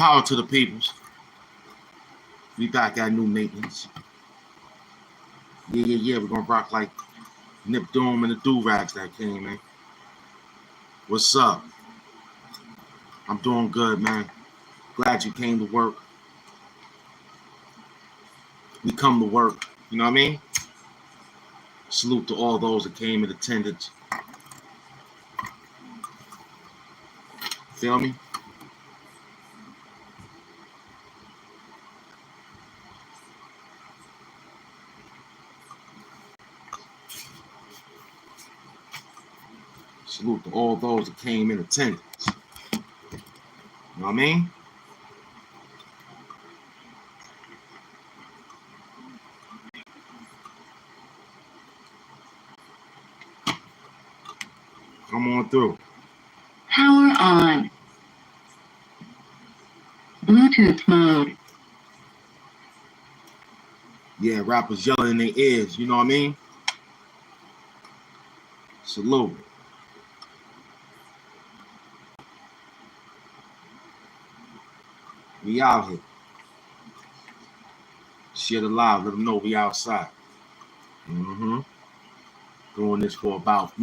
Power to the peoples. We back at new maintenance. Yeah. We're gonna rock like Nip Doom and the Do-Rags that came, man. What's up? I'm doing good, man. Glad you came to work. We come to work. You know what I mean? Salute to all those that came in attendance. Feel me? Salute to all those that came in attendance. You know what I mean? Come on through. Power on. Bluetooth mode. Yeah, rappers yelling in their ears, you know what I mean? Salute. We out here. Share the live, let them know we outside. Doing this for about,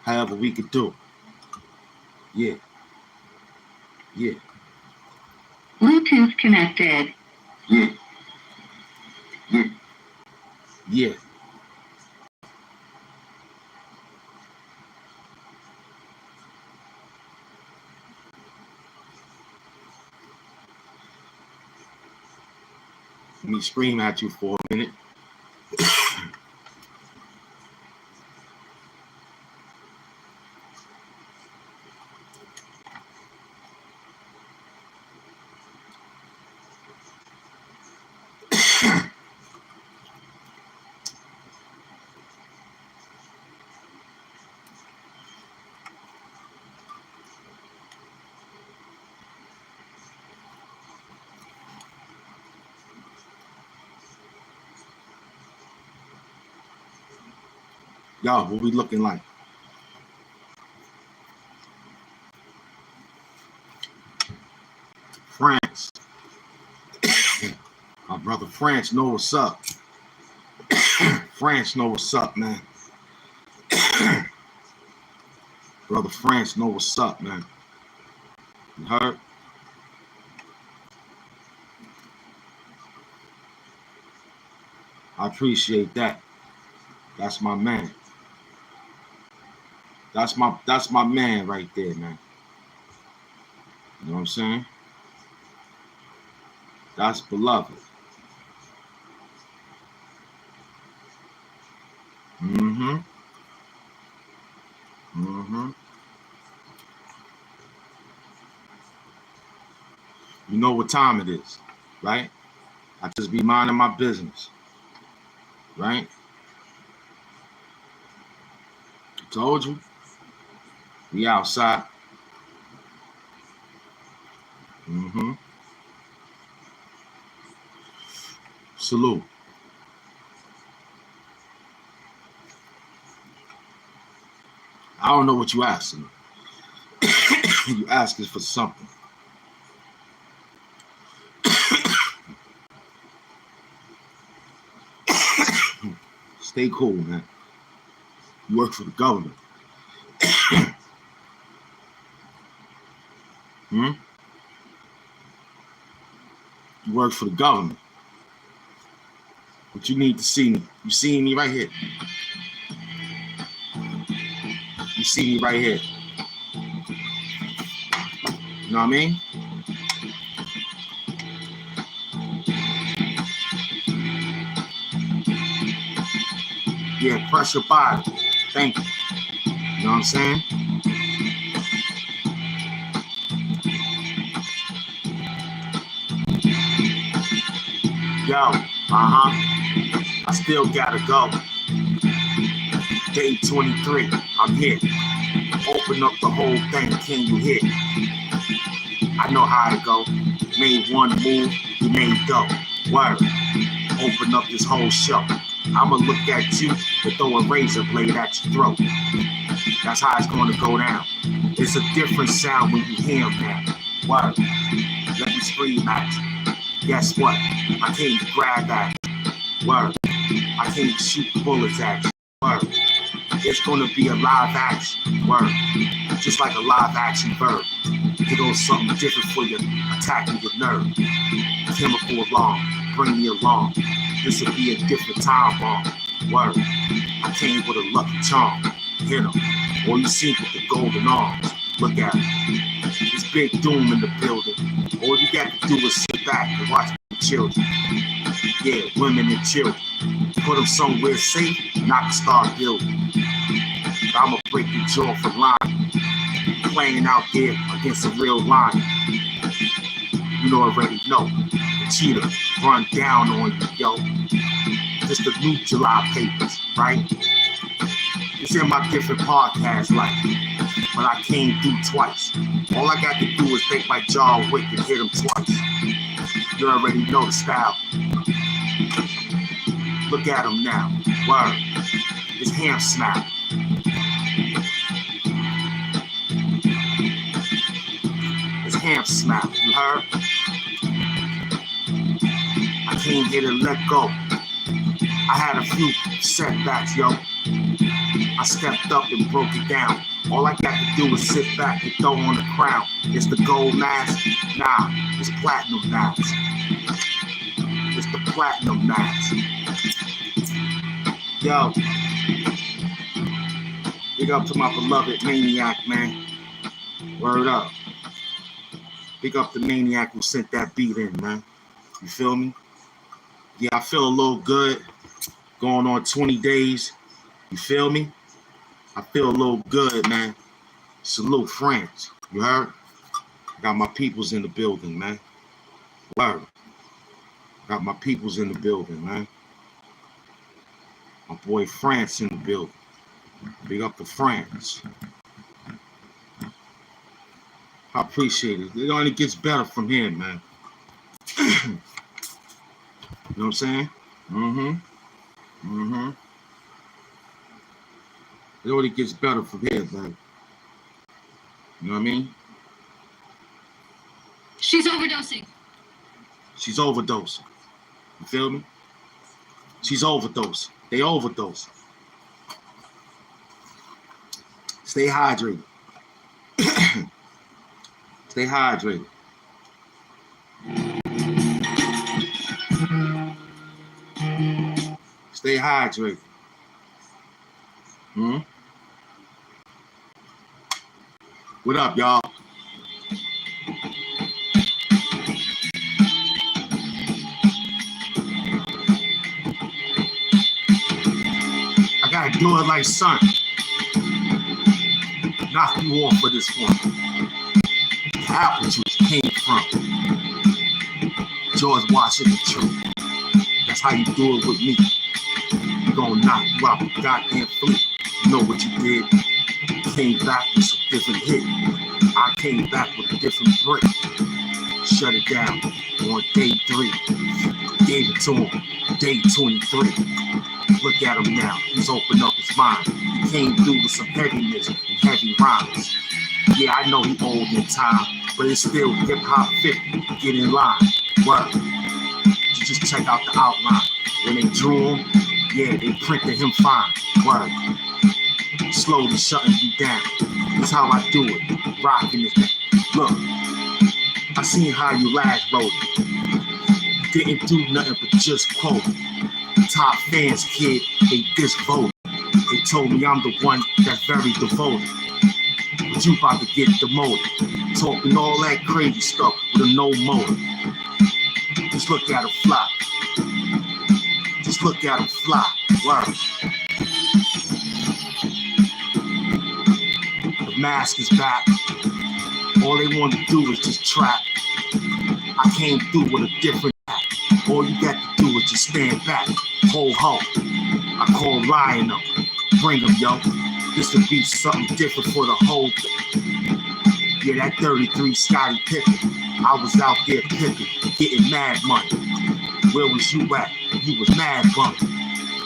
however we could do. Yeah. Bluetooth connected. Yeah. Let me scream at you for a minute. Y'all, what we looking like? France. My brother France know what's up. France know what's up, man. Brother France know what's up, man. You heard? I appreciate that. That's my man. That's my man right there, man. You know what I'm saying? That's beloved. You know what time it is, right? I just be minding my business, right? I told you. We outside. Salute. I don't know what you asking. You asking for something. Stay cool, man. You work for the government. You work for the government. But you need to see me. You see me right here. You see me right here. You know what I mean? Yeah, press your body. Thank you. You know what I'm saying? Yo, I still gotta go. Day 23, I'm here. Open up the whole thing, can you hear? I know how to go. Made one move, you made go. Word. Open up this whole show. I'ma look at you and throw a razor blade at your throat. That's how it's gonna go down. It's a different sound when you hear them now. Word. Let scream at you. Guess what? I came to grab at you. Word. I came to shoot bullets at you. Word. It's gonna be a live action. Word. Just like a live action verb. Get on something different for you, attacking your nerve. Chemical alarm, bring me along. This will be a different time bomb. Word. I came with a lucky charm. Hit 'em. All you see with the golden arms. Look at it. It's Big Doom in the building. All you got to do is sit back and watch the children. Yeah, women and children. Put them somewhere safe and I can start building. I'ma break your jaw for lying. Playing out there against a real lion. You already know. The cheetah run down on you, yo. Just the new July papers, right? It's in my different podcast life, but I came through twice. All I got to do is take my jaw wick and hit him twice. You already know the style. Look at him now. Word. It's HAMP snap. It's HAMP snap. You heard? I came here to let go. I had a few setbacks, yo. I stepped up and broke it down. All I got to do is sit back and throw on the crown. It's the gold mask? Nah, it's platinum mask. It's the platinum mask. Yo. Big up to my beloved Maniac, man. Word up. Big up the Maniac who sent that beat in, man. You feel me? Yeah, I feel a little good. Going on 20 days. You feel me? I feel a little good, man. Salute France. You heard? Got my peoples in the building, man. Word. Got my peoples in the building, man. My boy France in the building. Big up to France. I appreciate it. It only gets better from here, man. You know what I'm saying? It only gets better from here, man. You know what I mean? She's overdosing. She's overdosing. You feel me? She's overdosing. They overdose. Stay hydrated. Stay hydrated. Stay hydrated. What up, y'all? I gotta do it like son. Knock you off for this one. The apple juice came from George Washington tree. That's how you do it with me. You gonna knock you out the goddamn fleet. You know what you did? You came back with some different hit. I came back with a different brick. Shut it down on day 3. Gave it to him. Day 23. Look at him now. He's opened up his mind. He came through with some heaviness and heavy rhymes. Yeah, I know he old in time, but it's still hip hop 50. Get in line. Work. You just check out the outline. When they drew him, yeah, they printed him fine. Work. Slowly shutting you down. That's how I do it. Rocking this thing. Look, I seen how you last wrote it. You didn't do nothing but just quote. Top fans, kid, they disvoted. They told me I'm the one that's very devoted. But you about to get demoted. Talking all that crazy stuff with a no motive. Just look at him fly. Just look at him fly. Word. The mask is back. All they want to do is just trap. I came through with a different act. All you got to do is just stand back. Ho ho. I call Lion up. Bring him, yo. This will be something different for the whole thing. Yeah, that 33 Scottie Pippen. I was out there pimping, getting mad money. Where was you at? You was mad bummy.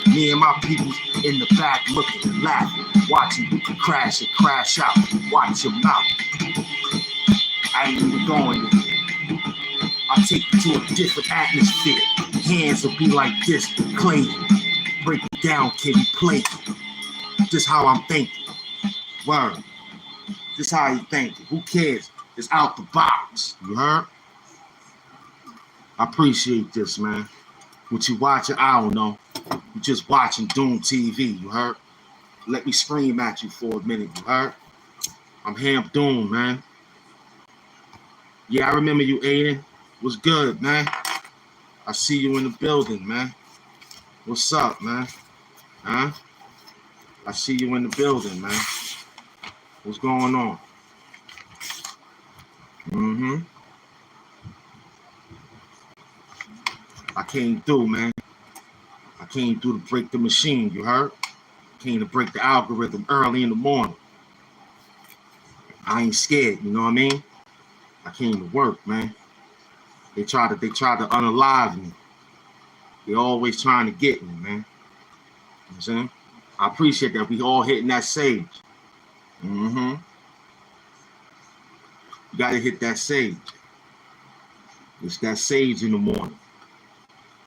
Me and my people in the back looking and laughing, watching you crash and crash out. Watch your mouth. I ain't even going there. I'll take you to a different atmosphere. Hands will be like this, clay. Break it down, kid, you play. This how I'm thinking. Word. This how you thinking. Who cares? It's out the box. You heard? I appreciate this, man. What you watching, I don't know. You just watching Doom TV, you heard? Let me scream at you for a minute, you heard? I'm Hamp Doom, man. Yeah, I remember you, Aiden. What's good, man? I see you in the building, man. What's up, man? Huh? I see you in the building, man. What's going on? Mm-hmm. I came through, man. I came through to break the machine, you heard? Came to break the algorithm early in the morning. I ain't scared, you know what I mean? I came to work, man. They try to unalive me. They always trying to get me, man. You know what I'm saying? I appreciate that we all hitting that sage. Mm-hmm. You gotta hit that sage. It's that sage in the morning.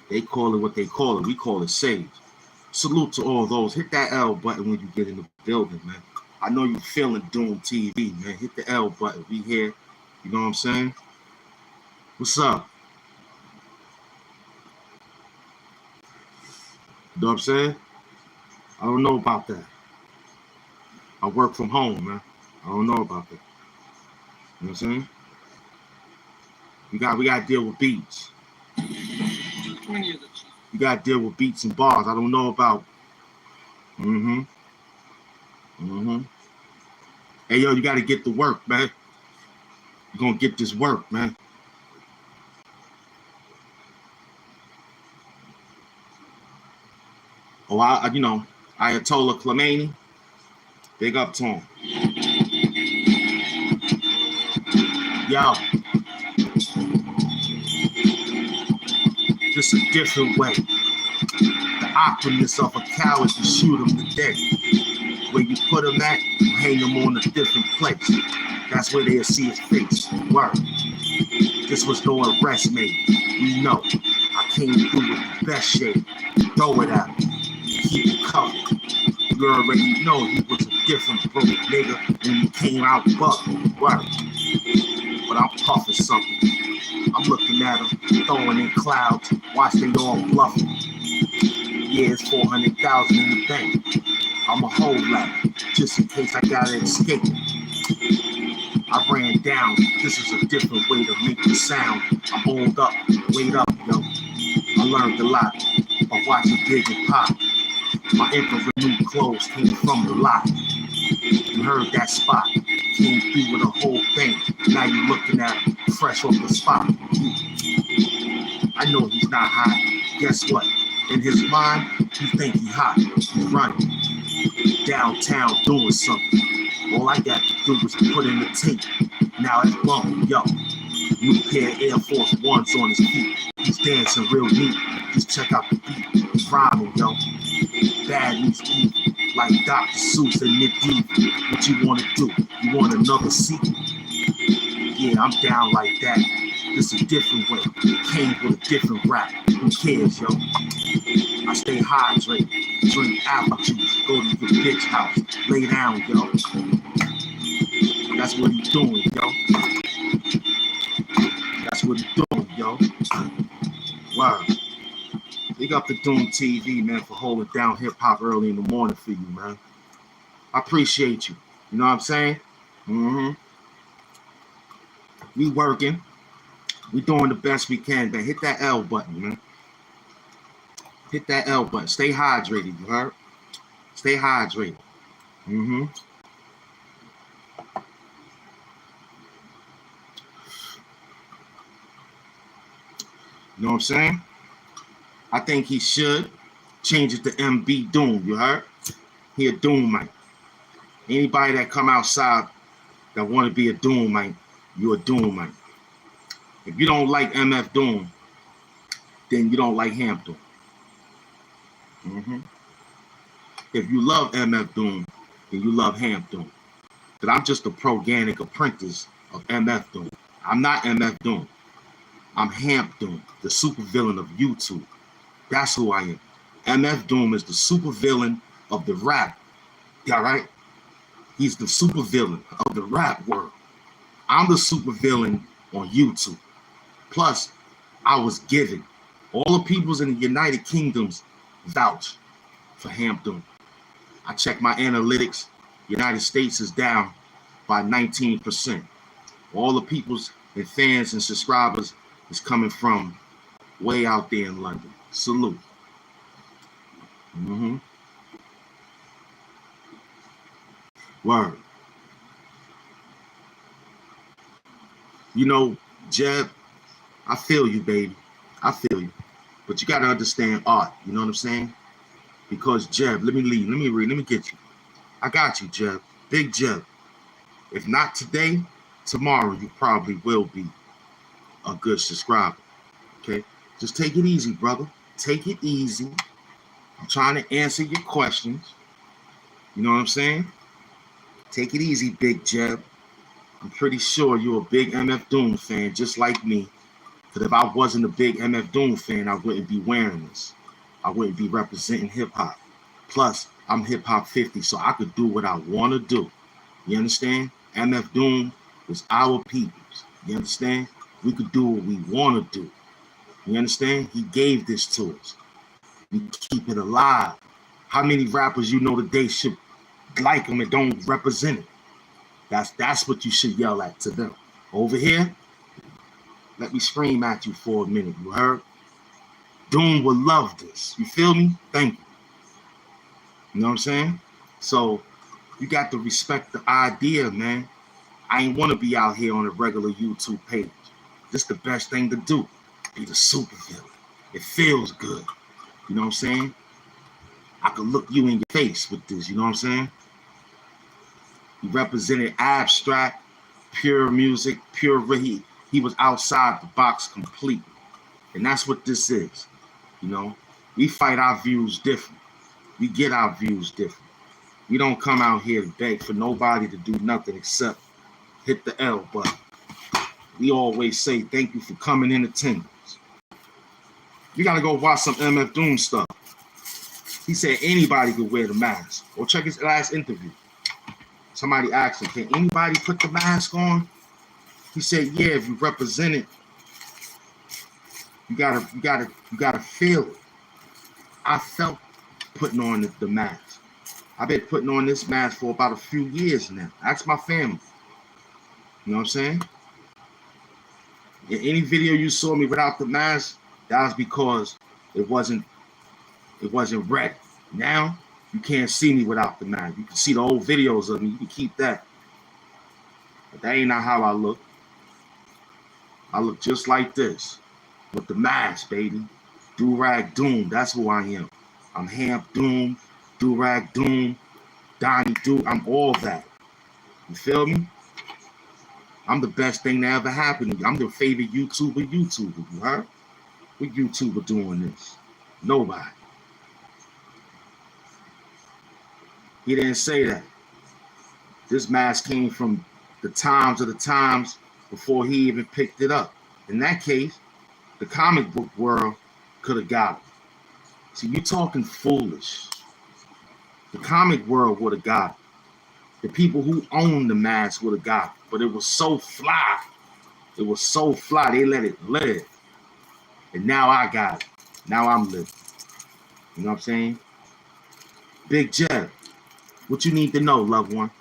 They call it what they call it. We call it sage. Salute to all those. Hit that L button when you get in the building, man. I know you feeling Doom TV, man. Hit the L button. We here. You know what I'm saying? What's up? You know what I'm saying? I don't know about that. I work from home, man. I don't know about that. You know what I'm saying? We got to deal with beats. You got to deal with beats and bars. I don't know about. Mm-hmm. Mm-hmm. Hey, yo, you got to get to work, man. You're going to get this work, man. Oh, Ayatollah Khomeini, big up to him. Yo, just a different way. The awkwardness of a coward, you shoot him to death. Where you put him at, you hang him on a different place. That's where they'll see his face. Word. This was no arrest made. We know. I came through with the best shade. Throw it at him. Keep it covered. You already know he was a different broke nigga when he came out bugging. Word. But I'm puffing something. I'm looking at him, throwing in clouds, watch they all bluffing. Yeah, it's 400,000 in the bank. I'm a whole lot, just in case I gotta escape. I ran down, this is a different way to make the sound. I hold up, wait up, yo. I learned a lot by watching Big and Pop. My emperor new clothes came from the lot. You heard that spot, came through with a whole thing. Now you looking at him, fresh off the spot. I know he's not hot. Guess what? In his mind, he think he hot. He's running downtown doing something. All I got to do is put in the tape. Now it's bumping, yo. New pair of Air Force Ones on his feet. He's dancing real neat. Just check out the beat. He's rhyming, yo. Bad meets evil. Like Dr. Seuss and Nick Deep. What you wanna do? You want another seat? Yeah, I'm down like that. This a different way. Came with a different rap. Who cares, yo? I stay hydrated. Drink apple juice. Go to your bitch house. Lay down, yo. That's what he doing, yo. That's what he doing, yo. Wow. Big up the Doom TV, man, for holding down hip-hop early in the morning for you, man. I appreciate you. You know what I'm saying? Mm-hmm. We working. We doing the best we can, man. Hit that L button, man. Hit that L button. Stay hydrated, you heard? Stay hydrated. Mm-hmm. You know what I'm saying? I think he should change it to MB Doom, you heard? He a Doomite. Anybody that come outside that want to be a Doomite, you a Doomite. If you don't like MF Doom, then you don't like Hamp Doom. Mm-hmm. If you love MF Doom, then you love Hamp Doom. But I'm just a proganic apprentice of MF Doom. I'm not MF Doom. I'm HAMP Doom, the supervillain of YouTube. That's who I am. MF Doom is the supervillain of the rap. Yeah, right? He's the supervillain of the rap world. I'm the supervillain on YouTube. Plus, I was given. All the peoples in the United Kingdoms vouch for HAMP Doom. I checked my analytics. United States is down by 19%. All the peoples and fans and subscribers is coming from way out there in London. Salute. Word. You know, Jeb, I feel you, baby. I feel you. But you got to understand art. You know what I'm saying? Because, Jeb, let me lead. Let me read. Let me get you. I got you, Jeb. Big Jeb. If not today, tomorrow you probably will be a good subscriber. Okay? Just take it easy, brother. Take it easy. I'm trying to answer your questions. You know what I'm saying? Take it easy, Big Jeb. I'm pretty sure you're a big MF Doom fan, just like me. Because if I wasn't a big MF Doom fan, I wouldn't be wearing this. I wouldn't be representing hip-hop. Plus, I'm hip-hop 50, so I could do what I want to do. You understand? MF Doom was our peoples. You understand? We could do what we want to do. You understand? He gave this to us. We keep it alive. How many rappers you know today should like him and don't represent it? That's what you should yell at to them. Over here, let me scream at you for a minute. You heard? Doom will love this. You feel me? Thank you. You know what I'm saying? So you got to respect the idea, man. I ain't want to be out here on a regular YouTube page. This the best thing to do. Be the supervillain. It feels good. You know what I'm saying? I could look you in your face with this. You know what I'm saying? He represented abstract, pure music, pure. He was outside the box completely. And that's what this is. You know, we fight our views different. We get our views different. We don't come out here to beg for nobody to do nothing except hit the L button. We always say thank you for coming in attendance. You gotta go watch some MF Doom stuff. He said anybody could wear the mask. Or check his last interview. Somebody asked him, can anybody put the mask on? He said, yeah, if you represent it, you gotta feel it. I felt putting on the mask. I've been putting on this mask for about a few years now. Ask my family. You know what I'm saying? In any video you saw me without the mask, that was because it wasn't ready. Now you can't see me without the mask. You can see the old videos of me. You can keep that. But that ain't not how I look. I look just like this. With the mask, baby. Do-Rag Doom. That's who I am. I'm HAMP Doom, Do-Rag Doom, Donnie Doom. I'm all that. You feel me? I'm the best thing that ever happened to me. I'm the favorite YouTuber. You heard? What YouTuber doing this? Nobody. He didn't say that. This mask came from the times before he even picked it up. In that case, the comic book world could have got it. See, you talking foolish. The comic world would have got it. The people who own the mask would have got it. But it was so fly. It was so fly. They let it live. And now I got it. Now I'm living. You know what I'm saying? Big Jeff, what you need to know, loved one,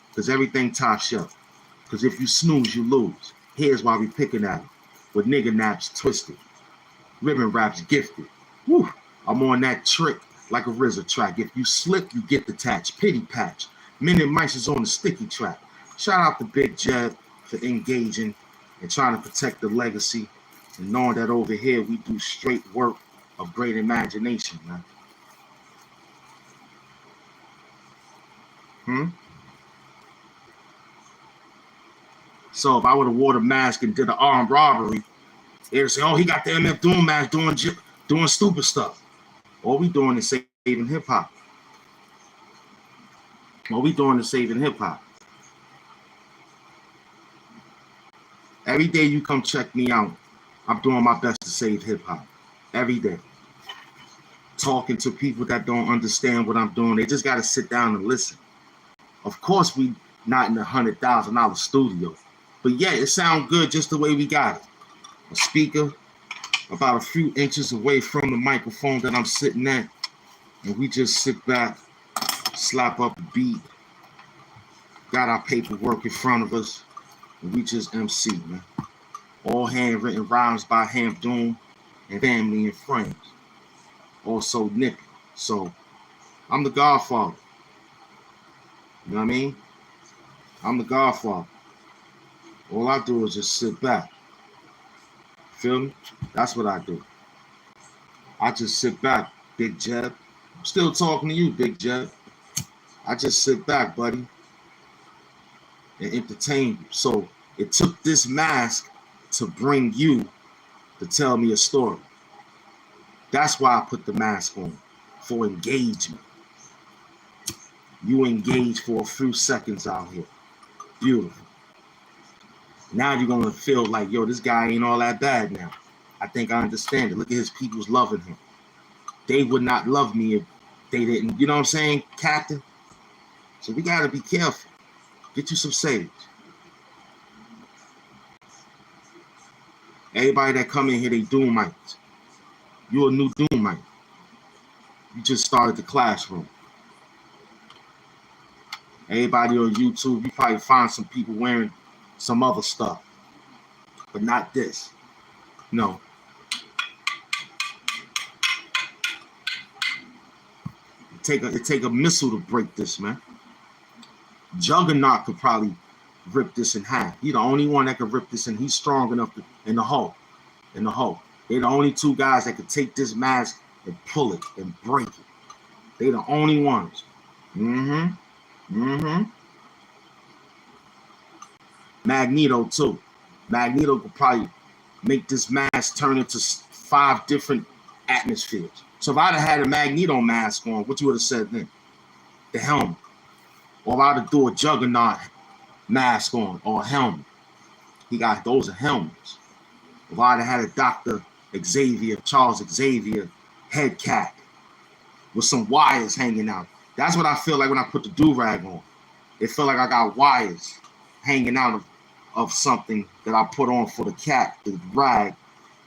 because everything top shelf. Because if you snooze, you lose. Here's why we picking at it. With nigga naps twisted. Ribbon raps gifted. Woo! I'm on that trick like a RZA track. If you slip, you get the tatch. Pity patch. Minute Mice is on the sticky track. Shout out to Big Jeb for engaging and trying to protect the legacy and knowing that over here we do straight work of great imagination, man. So if I would have wore the mask and did an armed robbery, they would say, oh, he got the MF Doom mask doing stupid stuff. All we doing is saving hip-hop. All we doing is saving hip-hop. Every day you come check me out, I'm doing my best to save hip hop every day. Talking to people that don't understand what I'm doing. They just got to sit down and listen. Of course, we not in the $100,000 studio, but yeah, it sounds good just the way we got it. A speaker about a few inches away from the microphone that I'm sitting at, and we just sit back, slap up a beat, got our paperwork in front of us, and we just MC, man. All handwritten rhymes by HAMP Doom and family and friends. Also Nippy. So I'm the Godfather. You know what I mean? I'm the Godfather. All I do is just sit back. Feel me? That's what I do. I just sit back, Big Jeb. I'm still talking to you, Big Jeb. I just sit back, buddy, and entertain you. So it took this mask to bring you to tell me a story. That's why I put the mask on, for engagement. You engage for a few seconds out here. Beautiful. Now you're going to feel like, yo, this guy ain't all that bad now. I think I understand it. Look at his people's loving him. They would not love me if they didn't. You know what I'm saying, Captain? So we got to be careful. Get you some sage. Everybody that come in here, they Doomites. You're a new Doomite. You just started the classroom. Everybody on YouTube, you probably find some people wearing some other stuff, but not this. No. It take a missile to break this, man. Juggernaut could probably rip this in half. He's the only one that could rip this, and he's strong enough to, in the Hulk. They're the only two guys that could take this mask and pull it and break it. They're the only ones. Magneto too. Magneto could probably make this mask turn into 5 different atmospheres. So if I'd have had a Magneto mask on, what you would have said then? The helmet. Or if I'd have do a Juggernaut mask on, or a helmet. He got those are helmets. If I'd have had a Dr. Xavier, Charles Xavier head cap with some wires hanging out. That's what I feel like when I put the do-rag on. It felt like I got wires hanging out of something that I put on for the cap, the rag,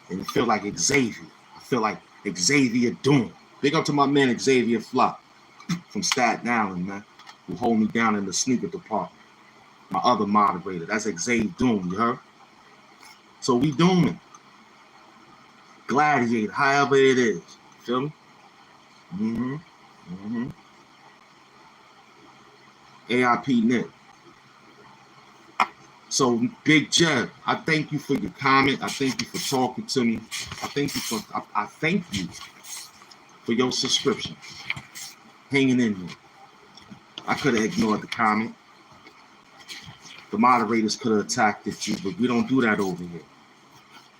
and it feel like Xavier. I feel like Xavier Doom. Big up to my man Xavier Flop from Staten Island, man, who hold me down in the sneaker department. My other moderator, that's Xavier Doom, you heard? So we dooming. Gladiator, however it is. Feel me? AIP Nick. So Big Jeb, I thank you for your comment. I thank you for talking to me. I thank you for your subscription. Hanging in there. I could have ignored the comment. The moderators could have attacked it too, but we don't do that over here.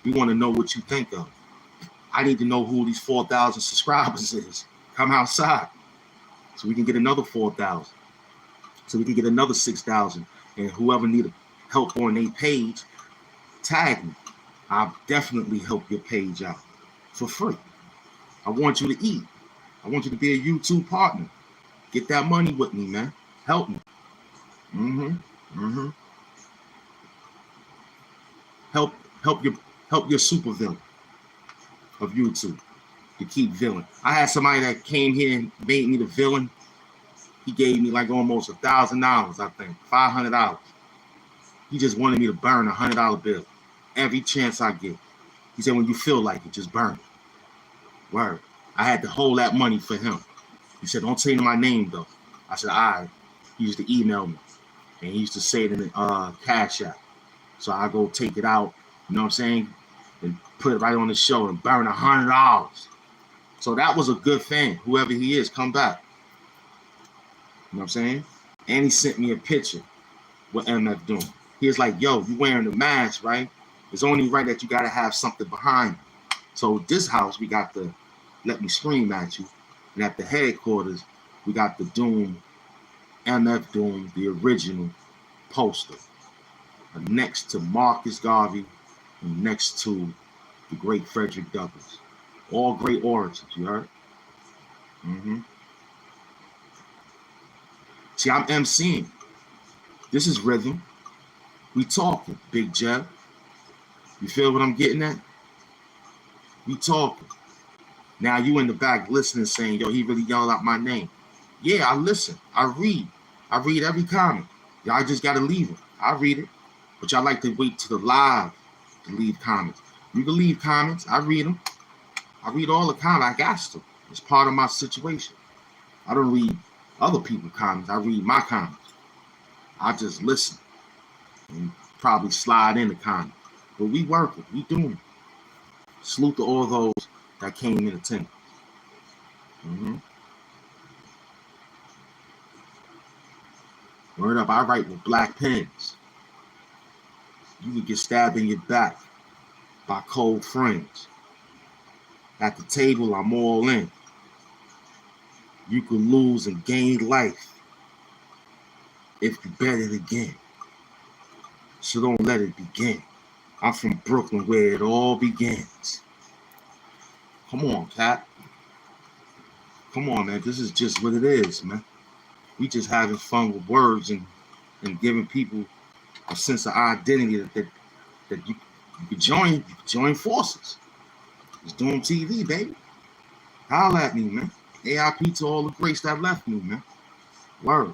We want to know what you think of. I need to know who these 4,000 subscribers is. Come outside so we can get another 4,000. So we can get another 6,000. And whoever needs help on their page, tag me. I'll definitely help your page out for free. I want you to eat. I want you to be a YouTube partner. Get that money with me, man. Help me. Help your super villain of YouTube to keep villain. I had somebody that came here and made me the villain. He gave me like almost $1,000, I think, $500. He just wanted me to burn a $100 bill every chance I get. He said, when you feel like it, just burn it. Word. I had to hold that money for him. He said, don't say my name though. I said, all right. He used to email me, and he used to say it in the Cash App. So I go take it out, you know what I'm saying, and put it right on the show and burn $100. So that was a good fan. Whoever he is, come back. You know what I'm saying? And he sent me a picture with MF doing. He was like, yo, you wearing the mask, right? It's only right that you got to have something behind you. So this house, we got the Let Me Scream At You. And at the headquarters, we got the Doom, MF Doom, the original poster. Next to Marcus Garvey and next to The great Frederick Douglass. All great orators, you heard? See, I'm MCing. This is rhythm. We talking, Big Jeff. You feel what I'm getting at? We talking. Now you in the back listening, saying, yo, he really yelled out my name. Yeah, I listen. I read. I read every comment. Y'all just got to leave it. I read it. But y'all like to wait to the live to leave comments. You can leave comments. I read them. I read all the comments. I got to. It's part of my situation. I don't read other people's comments. I read my comments. I just listen and probably slide in the comments. But we working. We doing it. Salute to all those that came in attendance. Word up, I write with black pens. You could get stabbed in your back by cold friends. At the table, I'm all in. You could lose and gain life if you bet it again. So don't let it begin. I'm from Brooklyn where it all begins. Come on, Cat. Come on, man. This is just what it is, man. We just having fun with words and giving people a sense of identity that you could join forces. It's doing TV, baby. Holla at me, man. AIP to all the greats that left me, man. Word.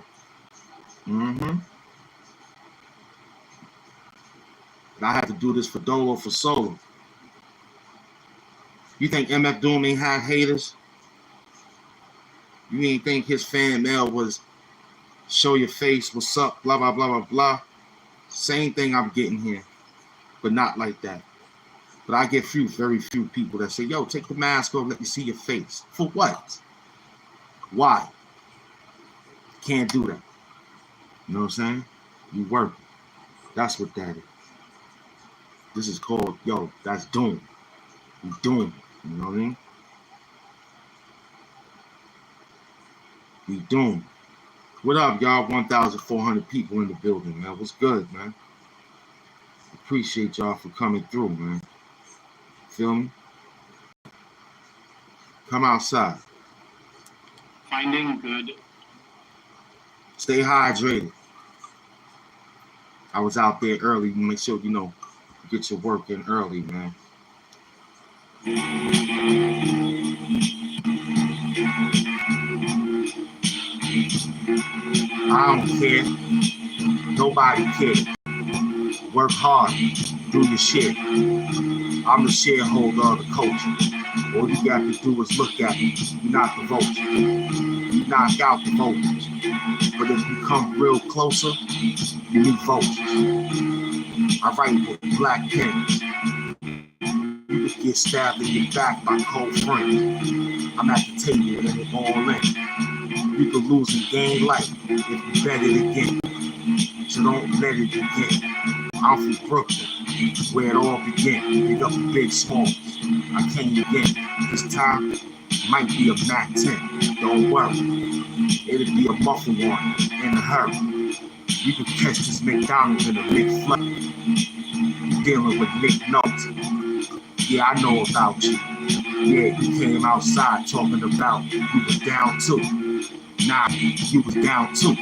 But I had to do this for Dolo for solo. You think MF Doom ain't have haters? You ain't think his fan mail was show your face, what's up, blah, blah, blah, blah, blah. Same thing I'm getting here, but not like that. But I get very few people that say, yo, take the mask off, let me see your face. For what? Why? Can't do that. You know what I'm saying? You work. That's what that is. This is called, yo, that's doom. We doing it. You know what I mean? We doing it. What up, y'all? 1,400 people in the building, man. What's good, man? Appreciate y'all for coming through, man. Feel me? Come outside. Finding good. Stay hydrated. I was out there early. Make sure, you get your work in early, man. I don't care. Nobody cares. Work hard. Do your shit. I'm the shareholder of the culture. All you got to do is look at me. You're not the vulture. You knock out the vultures. But if you come real closer, you need vultures. I write with black pens. You could get stabbed in your back by cold friends. I'm at the table and it all in. You could lose and gain life if you bet it again. So don't let it begin. I'm from Brooklyn, where it all began. Pick up the big smalls. I came again. This time might be a Mac 10. Don't worry. It'll be a muffin one in a hurry. You can catch this McDonald's in a big flood. You dealing with Nick Notes. Yeah, I know about you. Yeah, you came outside talking about you was down too. Nah, you was down too.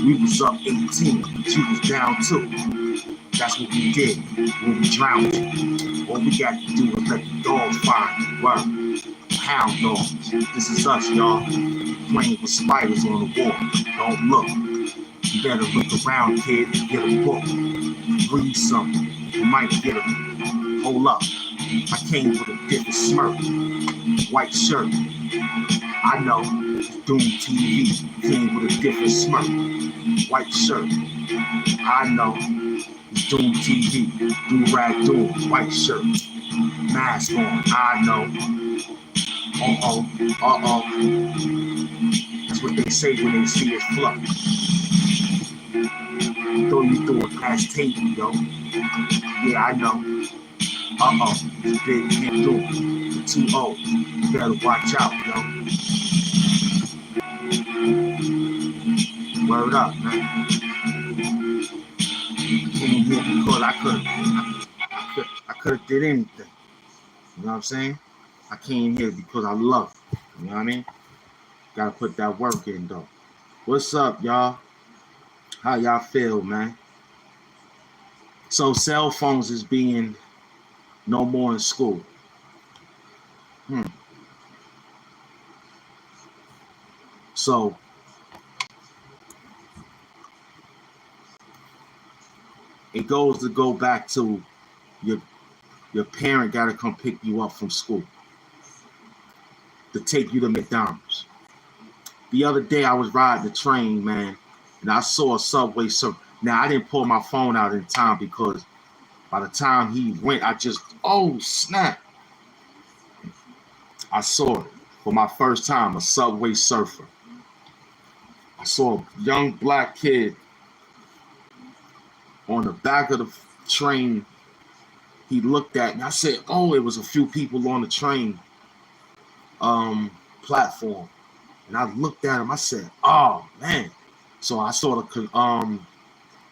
We was up 18, but you was down too. That's what we did when we drowned you. All we got to do is let the dogs find you. Word. Hound dogs. This is us, y'all. Playing with spiders on the wall. Don't look. You better look around, kid, and get a book. Read something. You might get a hold up. I came with a different smirk. White shirt. I know. Doom TV. Came with a different smirk. White shirt. I know. Doom TV. Do-rag doom. White shirt. Mask on. I know. Uh-oh. That's what they say when they see us flux. Throw you through a glass table, yo. Yeah, I know. This big can't do it. The 2-0. You better watch out, yo. Word up, man. Came here because I could have did anything. You know what I'm saying? I came here because I love it. You know what I mean? Gotta put that work in though. What's up, y'all? How y'all feel, man? So cell phones is being no more in school. So it goes to go back to your your parent gotta come pick you up from school to take you to McDonald's. The other day I was riding the train, man, and I saw a subway surfer. Now I didn't pull my phone out in time because by the time he went, oh snap. I saw it for my first time, a subway surfer. I saw a young black kid on the back of the train. He looked at me. I said, oh, it was a few people on the train platform. And I looked at him. I said, oh, man. So I saw the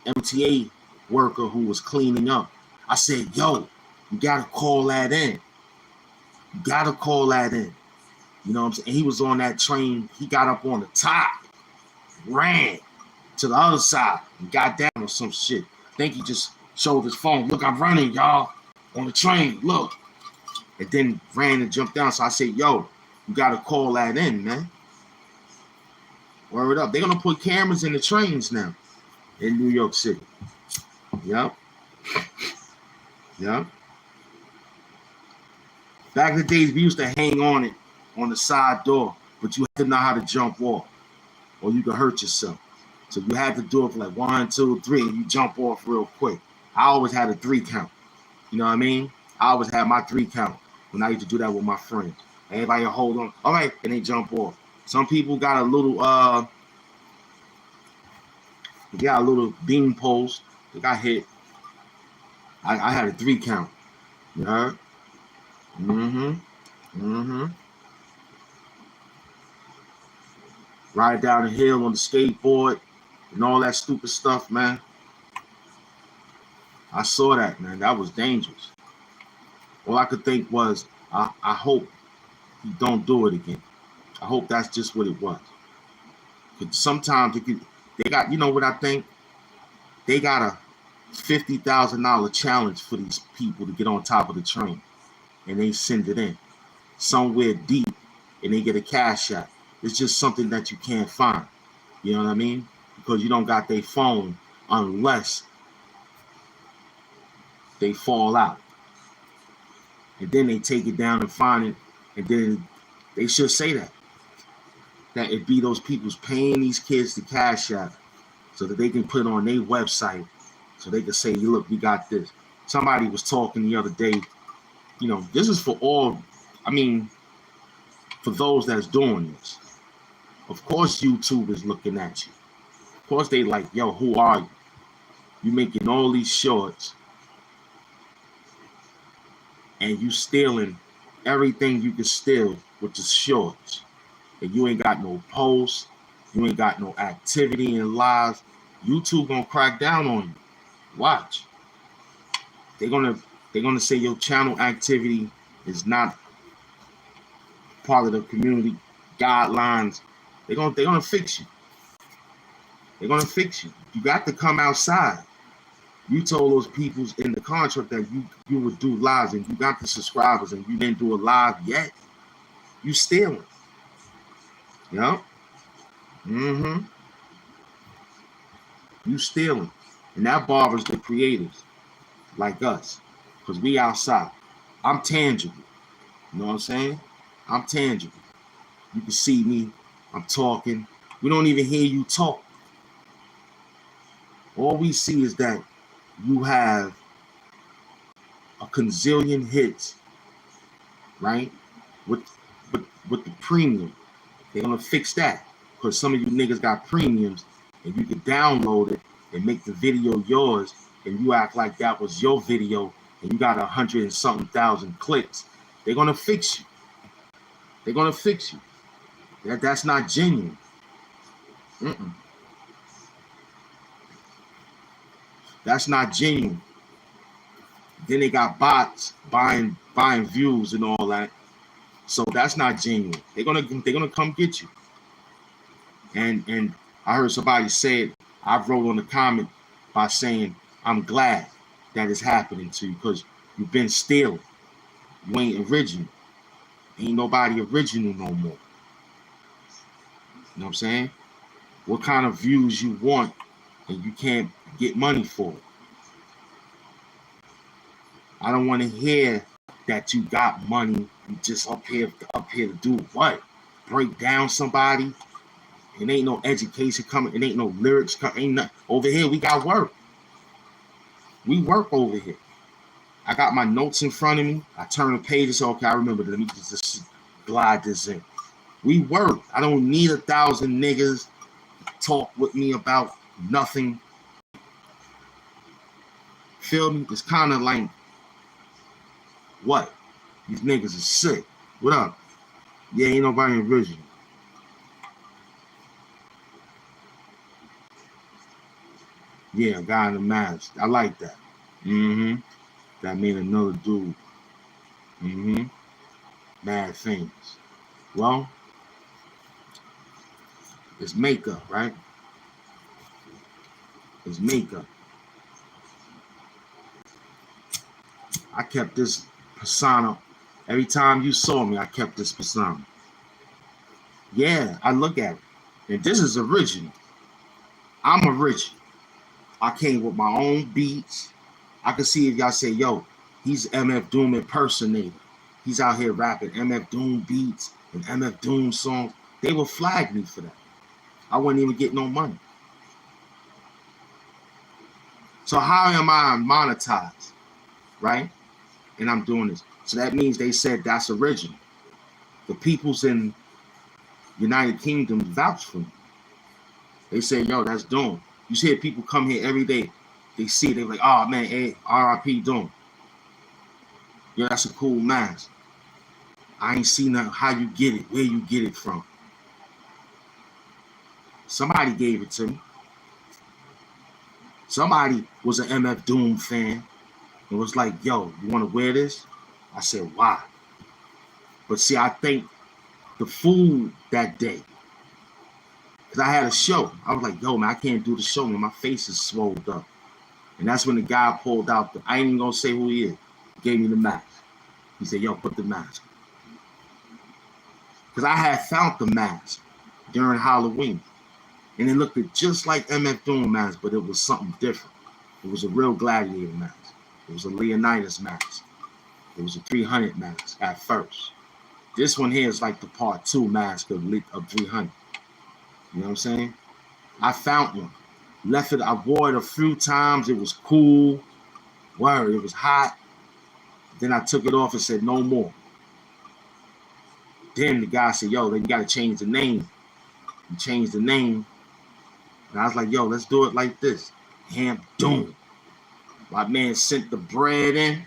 MTA worker who was cleaning up. I said, yo, you got to call that in. You got to call that in. You know what I'm saying? And he was on that train. He got up on the top, ran to the other side, and got down or some shit. I think he just showed his phone. Look, I'm running, y'all, on the train. Look. And then ran and jumped down. So I said, yo, you got to call that in, man. Word up. They're going to put cameras in the trains now in New York City. Yep. Yep. Back in the days, we used to hang on it on the side door, but you had to know how to jump off or you could hurt yourself. So you had to do it for like 1, 2, 3, and you jump off real quick. I always had a 3 count. You know what I mean? I always had my 3 count when I used to do that with my friends. Everybody hold on. All right, and they jump off. Some people got a little beam post. They got hit. I had a 3 count. You heard? Ride down the hill on the skateboard and all that stupid stuff, man. I saw that, man. That was dangerous. All I could think was, I hope he don't do it again. I hope that's just what it was. Because sometimes they got, you know what I think? They got a $50,000 challenge for these people to get on top of the train. And they send it in somewhere deep and they get a cash out. It's just something that you can't find. You know what I mean? Because you don't got their phone unless they fall out. And then they take it down and find it. And then they should say that it be those people's paying these kids to cash out so that they can put it on their website so they can say, look, we got this. Somebody was talking the other day, you know, this is for all, I mean, for those that's doing this. Of course, YouTube is looking at you. Of course, they like, yo, who are you? You making all these shorts and you stealing everything you can steal with the shorts. And you ain't got no posts, you ain't got no activity in lives. YouTube gonna crack down on you. Watch. They're gonna say your channel activity is not part of the community guidelines. They're gonna fix you. They're gonna fix you. You got to come outside. You told those people in the contract that you would do lives and you got the subscribers and you didn't do a live yet. You stealing. Yeah. You stealing. And that bothers the creators like us. Because we outside. I'm tangible. You know what I'm saying? I'm tangible. You can see me. I'm talking. We don't even hear you talk. All we see is that you have a gazillion hits, right? With the premium. They're gonna fix that. Because some of you niggas got premiums and you can download it and make the video yours and you act like that was your video and you got 100 and something thousand clicks. They're gonna fix you. They're gonna fix you. That's not genuine. That's not genuine. Then they got bots buying views and all that. So that's not genuine. They're gonna come get you. And I heard somebody say it. I wrote on the comment by saying, I'm glad that it's happening to you because you've been stealing. You ain't original. Ain't nobody original no more. You know what I'm saying? What kind of views you want and you can't get money for it. I don't want to hear that you got money. You just up here to do what? Break down somebody. It ain't no education coming. It ain't no lyrics coming. Ain't nothing. Over here, we got work. We work over here. I got my notes in front of me. I turn the pages. Okay, I remember. Let me just glide this in. We work. I don't need 1,000 niggas talk with me about nothing. Feel me? It's kind of like, what? These niggas are sick. What up? Yeah, ain't nobody original. Yeah, guy in the mask. I like that. Mm-hmm. That made another dude. Mm-hmm. Bad things. Well, it's makeup, right? It's makeup. I kept this persona. Every time you saw me, I kept this persona. Yeah, I look at it. And this is original. I'm original. I came with my own beats. I can see if y'all say, yo, he's MF Doom impersonator. He's out here rapping MF Doom beats and MF Doom songs. They will flag me for that. I wouldn't even get no money. So how am I monetized, right? And I'm doing this. So that means they said that's original. The peoples in United Kingdom vouch for me. They say, yo, that's Doom. You see people come here every day. They see it, they're like, oh man, hey, RIP Doom. Yo, that's a cool mask. I ain't seen how you get it, where you get it from. Somebody gave it to me. Somebody was an MF Doom fan and was like, yo, you want to wear this? I said, why? But see, I think the food that day, because I had a show. I was like, yo, man, I can't do the show, man. My face is swelled up. And that's when the guy pulled out I ain't even going to say who he is. He gave me the mask. He said, yo, put the mask. Because I had found the mask during Halloween. And it looked just like MF Doom mask, but it was something different. It was a real gladiator mask. It was a Leonidas mask. It was a 300 mask at first. This one here is like the part 2 mask of 300. You know what I'm saying? I found one. Left it, I wore it a few times. It was cool. Word, it was hot. Then I took it off and said, no more. Then the guy said, yo, then you got to change the name. He changed the name. And I was like, yo, let's do it like this. HAMP Doom. My man sent the bread in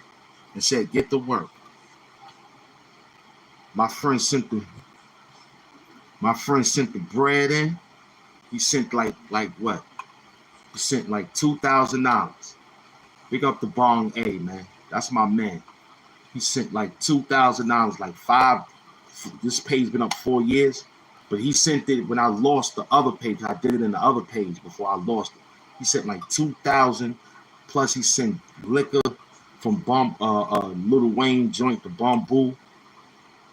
and said, get to work. My friend sent the bread in. He sent like what? He sent like $2,000. Big up the Bong A, man. That's my man. He sent like $2,000, like this page been up 4 years, but he sent it when I lost the other page. I did it in the other page before I lost it. He sent like 2,000, plus he sent liquor from Lil Wayne joint, the Bamboo.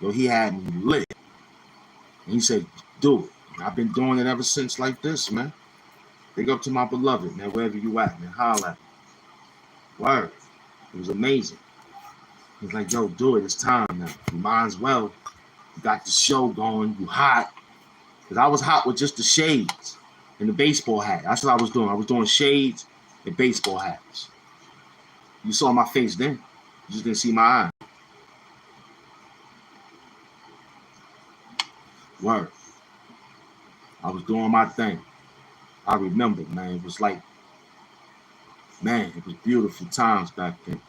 Yo, he had me lit. And he said, do it. And I've been doing it ever since like this, man. Big up to my beloved, man, wherever you at, man. Holla at me. Word. It was amazing. He's like, yo, do it. It's time now. You might as well. You got the show going. You hot. Because I was hot with just the shades and the baseball hat. That's what I was doing. I was doing shades and baseball hats. You saw my face then. You just didn't see my eye. Word. I was doing my thing. I remember, man. It was like, man, it was beautiful times back then.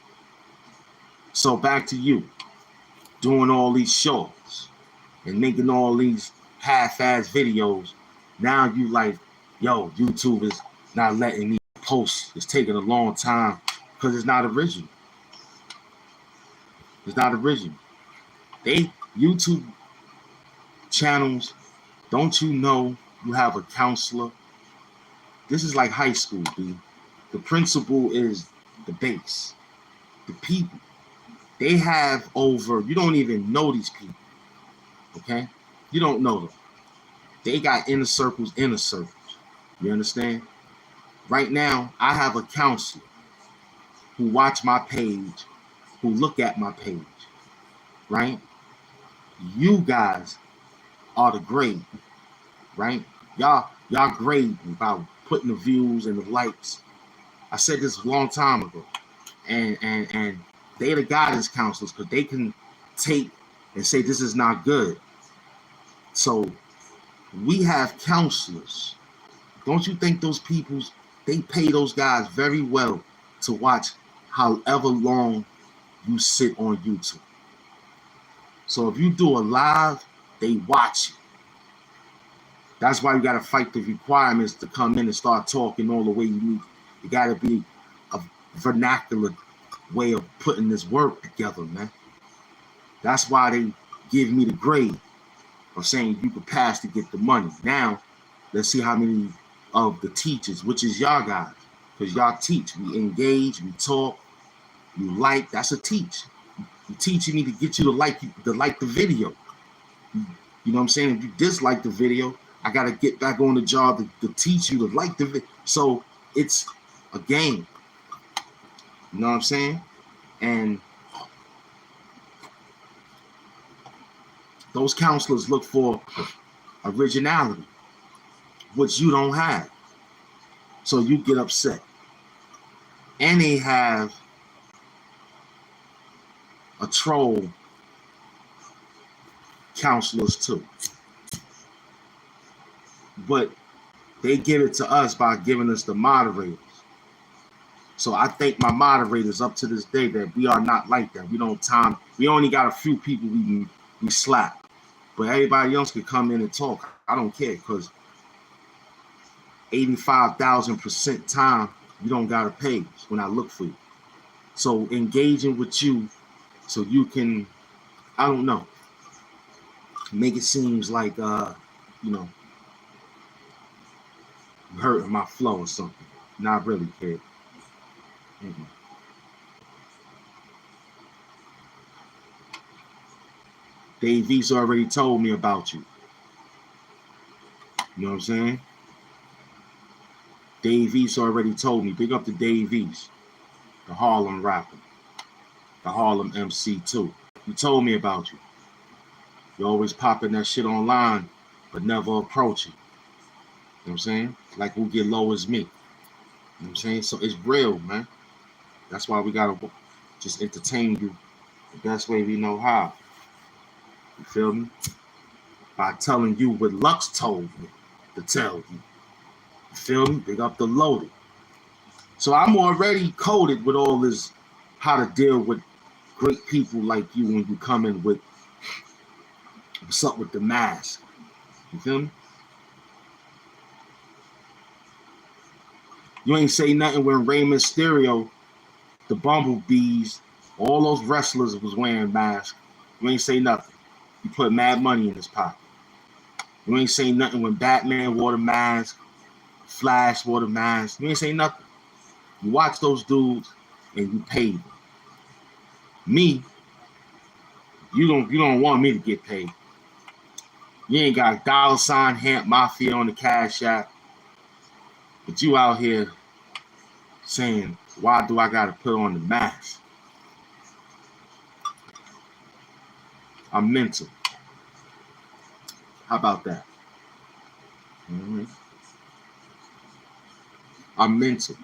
So back to you. Doing all these shows and making all these half-ass videos. Now you like, yo, YouTube is not letting me post. It's taking a long time because it's not original. It's not original. They YouTube channels, don't you know you have a counselor? This is like high school, B. The principal is the base. The people, they have over, you don't even know these people, okay? You don't know them. They got inner circles. You understand? Right now, I have a counselor who watch my page, who look at my page, right? You guys are the grade, right? Y'all grade about putting the views and the likes. I said this a long time ago. And they the guidance counselors because they can take and say this is not good. So we have counselors. Don't you think those people, they pay those guys very well to watch however long you sit on YouTube? So if you do a live, they watch you. That's why you got to fight the requirements to come in and start talking all the way you need. You got to be a vernacular way of putting this work together, man. That's why they give me the grade of saying you could pass to get the money. Now, let's see how many of the teachers, which is y'all guys, because y'all teach. We engage, we talk, you like. That's a teach. You teaching me to get you to like the video. You know what I'm saying? If you dislike the video, I got to get back on the job to teach you to like the video. So it's a game. You know what I'm saying? And those counselors look for originality, which you don't have. So you get upset. And they have a troll counselors too. But they give it to us by giving us the moderators. So I thank my moderators up to this day that we are not like that. We only got a few people we slap. But everybody else can come in and talk. I don't care because 85,000% time you don't got a page when I look for you. So engaging with you so you can, I don't know, make it seems like hurting my flow or something. Not really, kid. Mm-mm. Dave East already told me about you. You know what I'm saying? Dave East already told me. Big up to Dave East, the Harlem rapper, the Harlem MC too. He told me about you. You always popping that shit online, but never approaching. You know what I'm saying? Like who get low as me. You know what I'm saying? So it's real, man. That's why we gotta just entertain you the best way we know how. You feel me? By telling you what Lux told me to tell you. You feel me? Big up the loaded. So I'm already coded with all this how to deal with great people like you when you come in with what's up with the mask. You feel me? You ain't say nothing when Rey Mysterio, the Bumblebees, all those wrestlers was wearing masks. You ain't say nothing. You put mad money in his pocket. You ain't say nothing when Batman wore the mask, Flash wore the mask. You ain't say nothing. You watch those dudes and you pay them. Me, you don't want me to get paid. You ain't got $ HAMP Mafia on the Cash App, but you out here saying, why do I gotta put on the mask? I'm mental. How about that? Mm-hmm. I'm mental.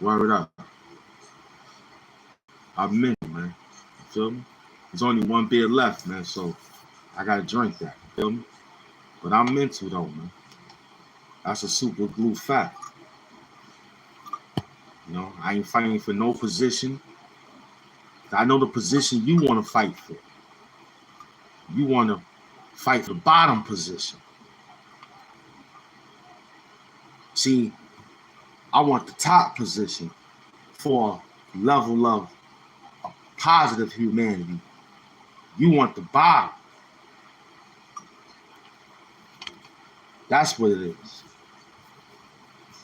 Word up. I'm mental, man. You feel me? There's only one beer left, man, so I gotta drink that. You feel me? But I'm mental though, man. That's a super glue fact. You know, I ain't fighting for no position. I know the position you want to fight for. You want to fight for the bottom position. See, I want the top position for level of positive humanity. You want the bottom. That's what it is.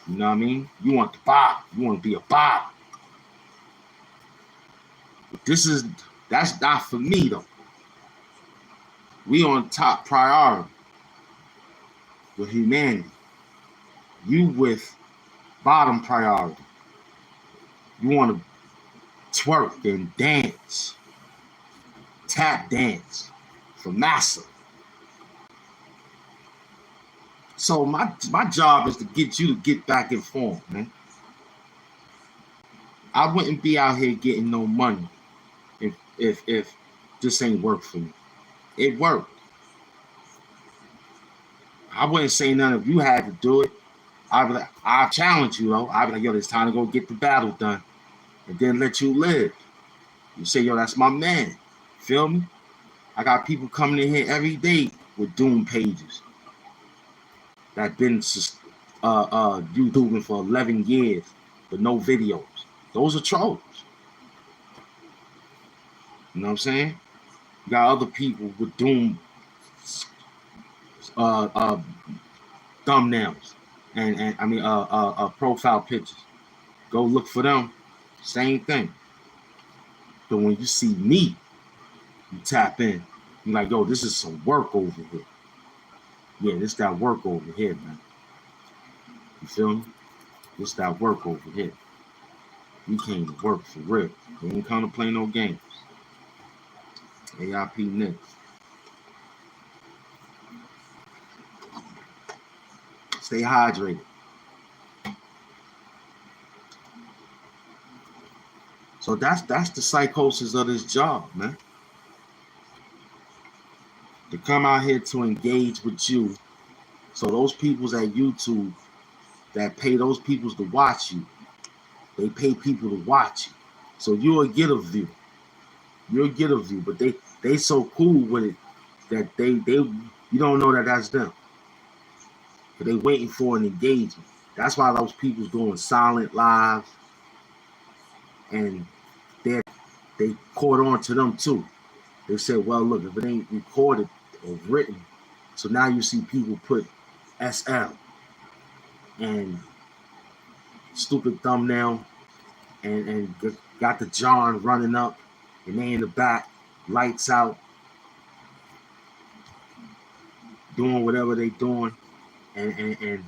You know what I mean? You want the bottom. You want to be a bottom. But that's not for me though. We on top priority with humanity. You with bottom priority. You want to twerk and dance, tap dance for massa. So my job is to get you to get back in form, man. I wouldn't be out here getting no money if this ain't work for me. It worked. I wouldn't say none of you had to do it. I'll challenge you though. I'll be like, yo, it's time to go get the battle done. And then let you live. You say, yo, that's my man. Feel me? I got people coming in here every day with doom pages that been YouTubing for 11 years with no videos. Those are trolls. You know what I'm saying? You got other people with doom thumbnails and profile pictures. Go look for them. Same thing. But when you see me, you tap in. You're like, yo, this is some work over here. Yeah, this that work over here, man. You feel me? This that work over here. We came to work for real. We ain't come to play no games. AIP next. Stay hydrated. So that's the psychosis of this job, man. To come out here to engage with you. So those peoples at YouTube that pay those peoples to watch you, they pay people to watch you. So you'll get a view. You'll get a view, but they so cool with it that they you don't know that that's them. But they waiting for an engagement. That's why those people's doing silent lives, and they caught on to them too. They said, well, look, if it ain't recorded or written, so now you see people put SL and stupid thumbnail and got the John running up and they in the back, lights out, doing whatever they doing and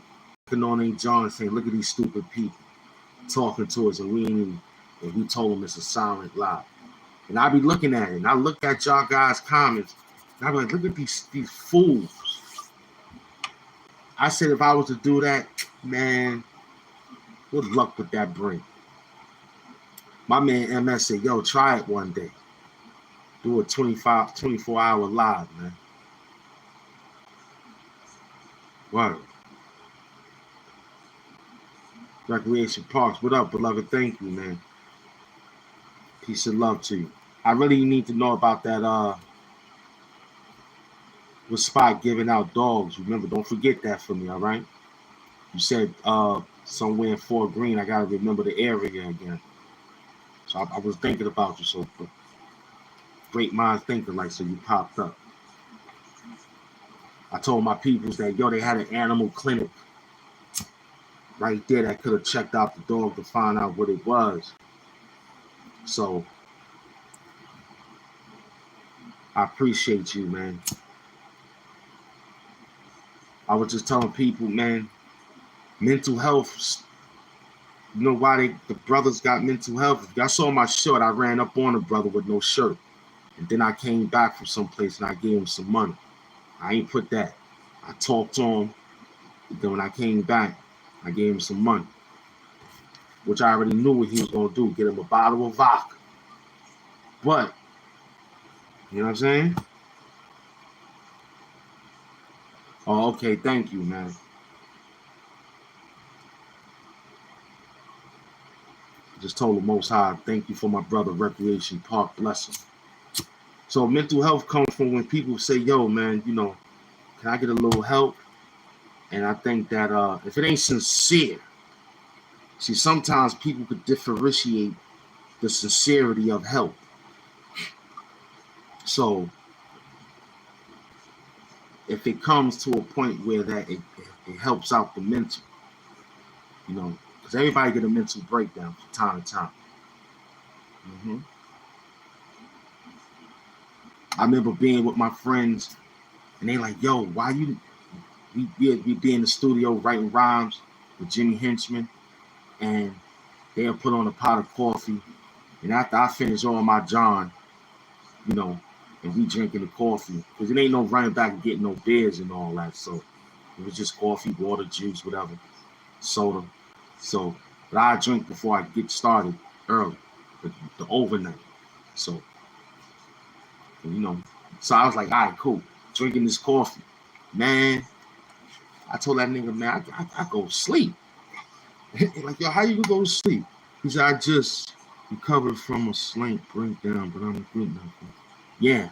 putting on their John saying, look at these stupid people talking to us and we ain't even, and we told them it's a silent lie. And I be looking at it and I look at y'all guys' comments and I be like, look at these fools. I said if I was to do that, man, what luck would that bring? My man MS said, yo, try it one day. Do a 24-hour live, man. Word. Recreation Parks, what up, beloved? Thank you, man. Peace and love to you. I really need to know about that with Spot giving out dogs. Remember, don't forget that for me, all right? You said somewhere in Fort Greene. I gotta remember the area again. So I was thinking about you. So great minds thinking, like, so you popped up. I told my peoples that, yo, they had an animal clinic right there that could have checked out the dog to find out what it was. So I appreciate you, man. I was just telling people, man, mental health, you know why the brothers got mental health? If y'all saw my shirt, I ran up on a brother with no shirt. And then I came back from someplace and I gave him some money. I ain't put that. I talked to him. Then when I came back, I gave him some money. Which I already knew what he was going to do. Get him a bottle of vodka. But, you know what I'm saying? Oh, okay. Thank you, man. Just told the Most High, thank you for my brother, Recreation Park. Bless him. So mental health comes from when people say, yo, man, you know, can I get a little help? And I think that if it ain't sincere, see, sometimes people could differentiate the sincerity of help. So if it comes to a point where that it helps out the mental, because everybody get a mental breakdown from time to time. I remember being with my friends, and they like, "Yo, why you?" We be in the studio writing rhymes with Jimmy Henchman, and they'll put on a pot of coffee, and after I finish all my John, and we drinking the coffee, because it ain't no running back and getting no beers and all that. So it was just coffee, water, juice, whatever, soda. So, but I drink before I get started early, the overnight. So, so I was like, all right, cool, drinking this coffee, man. I told that nigga, man, I go to sleep. Like, yo, how you go to sleep? He said, I just recovered from a slight breakdown, but I'm good now. Yeah,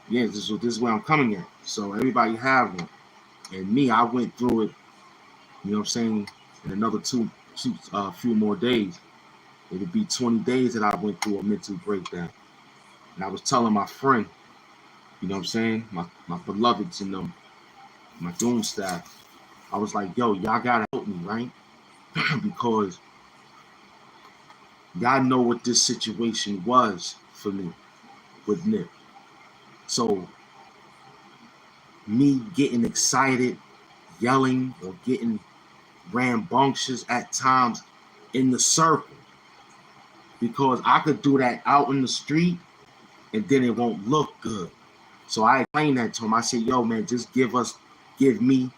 this is where I'm coming at. So everybody have one. And me, I went through it, you know what I'm saying, in another few more days. It'd be 20 days that I went through a mental breakdown. And I was telling my friend, you know what I'm saying, my beloveds and them, my doom staff, I was like, yo, y'all gotta help me, right? Because y'all know what this situation was for me with Nip. So me getting excited, yelling, or getting rambunctious at times in the circle, because I could do that out in the street and then it won't look good. So I explained that to him. I said, yo, man, just give me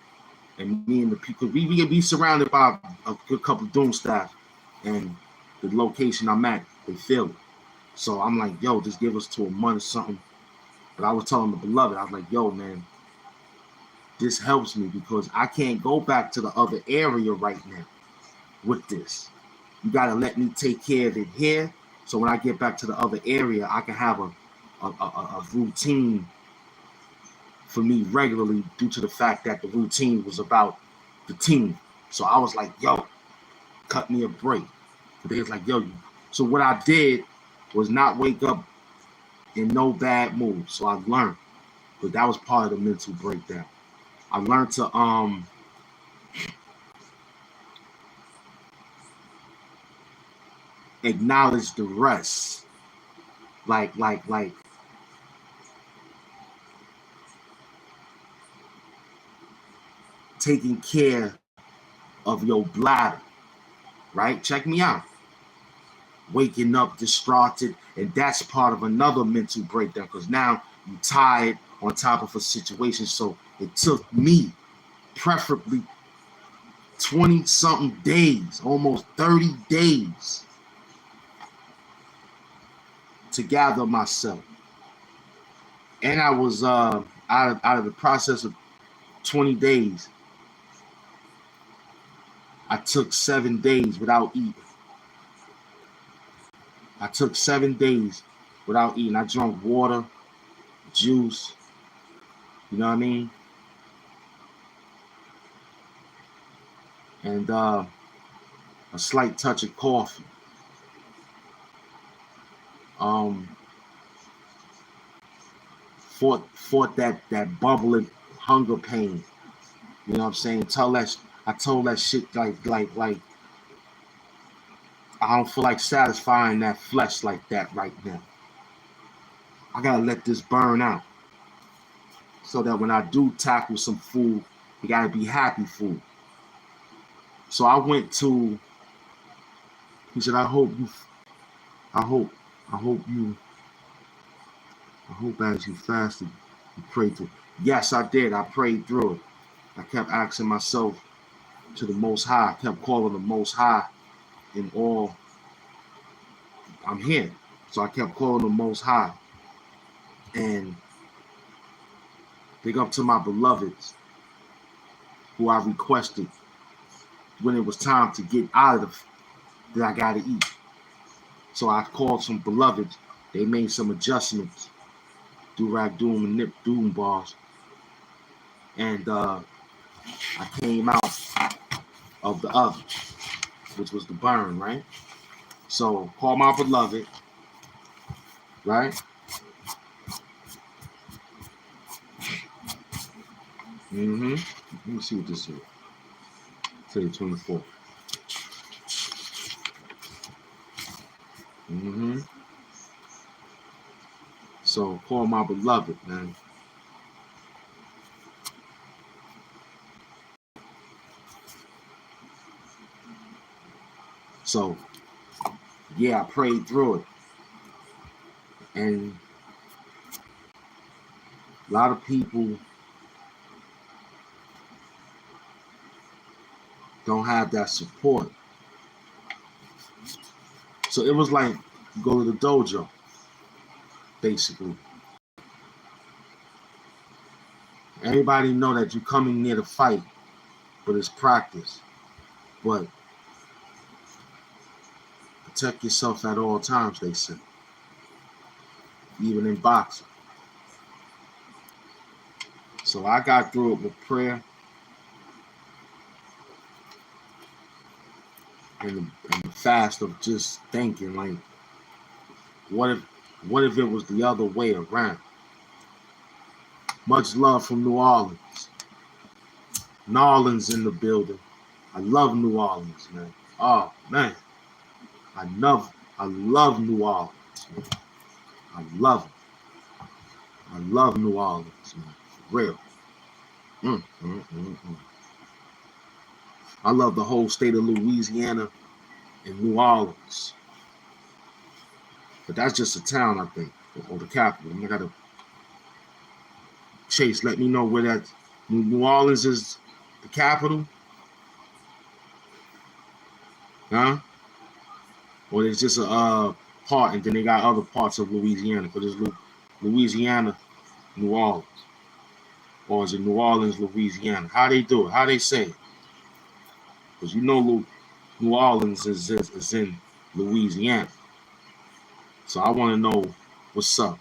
and me and the people. We can be surrounded by a good couple of doom staff, and the location I'm at, they feel it. So I'm like, yo, just give us to a month or something. But I was telling the beloved, I was like, yo, man, this helps me because I can't go back to the other area right now with this. You got to let me take care of it here. So when I get back to the other area, I can have a routine for me regularly, due to the fact that the routine was about the team. So I was like, yo, cut me a break. But they was like, yo. So what I did was not wake up in no bad mood. So I learned. But that was part of the mental breakdown. I learned to acknowledge the rest. Like taking care of your bladder, right? Check me out. Waking up distraughted, and that's part of another mental breakdown, because now you're tired on top of a situation. So it took me preferably 20 something days, almost 30 days, to gather myself. And I was out of the process of 20 days, I took 7 days without eating. I took 7 days without eating. I drank water, juice, you know what I mean? And a slight touch of coffee. Fought that bubbling hunger pain. You know what I'm saying? I told that shit like I don't feel like satisfying that flesh like that right now. I gotta let this burn out, so that when I do tackle some food, it gotta be happy food. So I went to. He said, I hope as you fasted, you prayed through. Yes, I did. I prayed through it. I kept asking myself to the Most High. I kept calling the Most High in all. I'm here. So I kept calling the Most High. And big up to my beloveds who I requested when it was time to get out of that I gotta eat. So I called some beloveds. They made some adjustments. Do-rag doom and nip doom bars. And I came out of the oven, which was the burn, right? So call my beloved, right? Mm-hmm. Let me see what this is. Today, 24. Mm-hmm. So call my beloved, man. So yeah, I prayed through it. And a lot of people don't have that support. So it was like go to the dojo, basically. Everybody know that you're coming near the fight, but it's practice. But protect yourself at all times, they say. Even in boxing. So I got through it with prayer and the fast of just thinking like, what if it was the other way around? Much love from New Orleans. New Orleans in the building. I love New Orleans, man. Oh man. I love New Orleans, man. I love it. I love New Orleans, man. For real. I love the whole state of Louisiana and New Orleans. But that's just a town, I think, or the capital. I gotta Chase, let me know where that New Orleans is the capital, huh? Or it's just a part, and then they got other parts of Louisiana. But it's Louisiana, New Orleans, or is it New Orleans, Louisiana? How they do it? How they say it? Because you know New Orleans is in Louisiana. So I want to know what's up.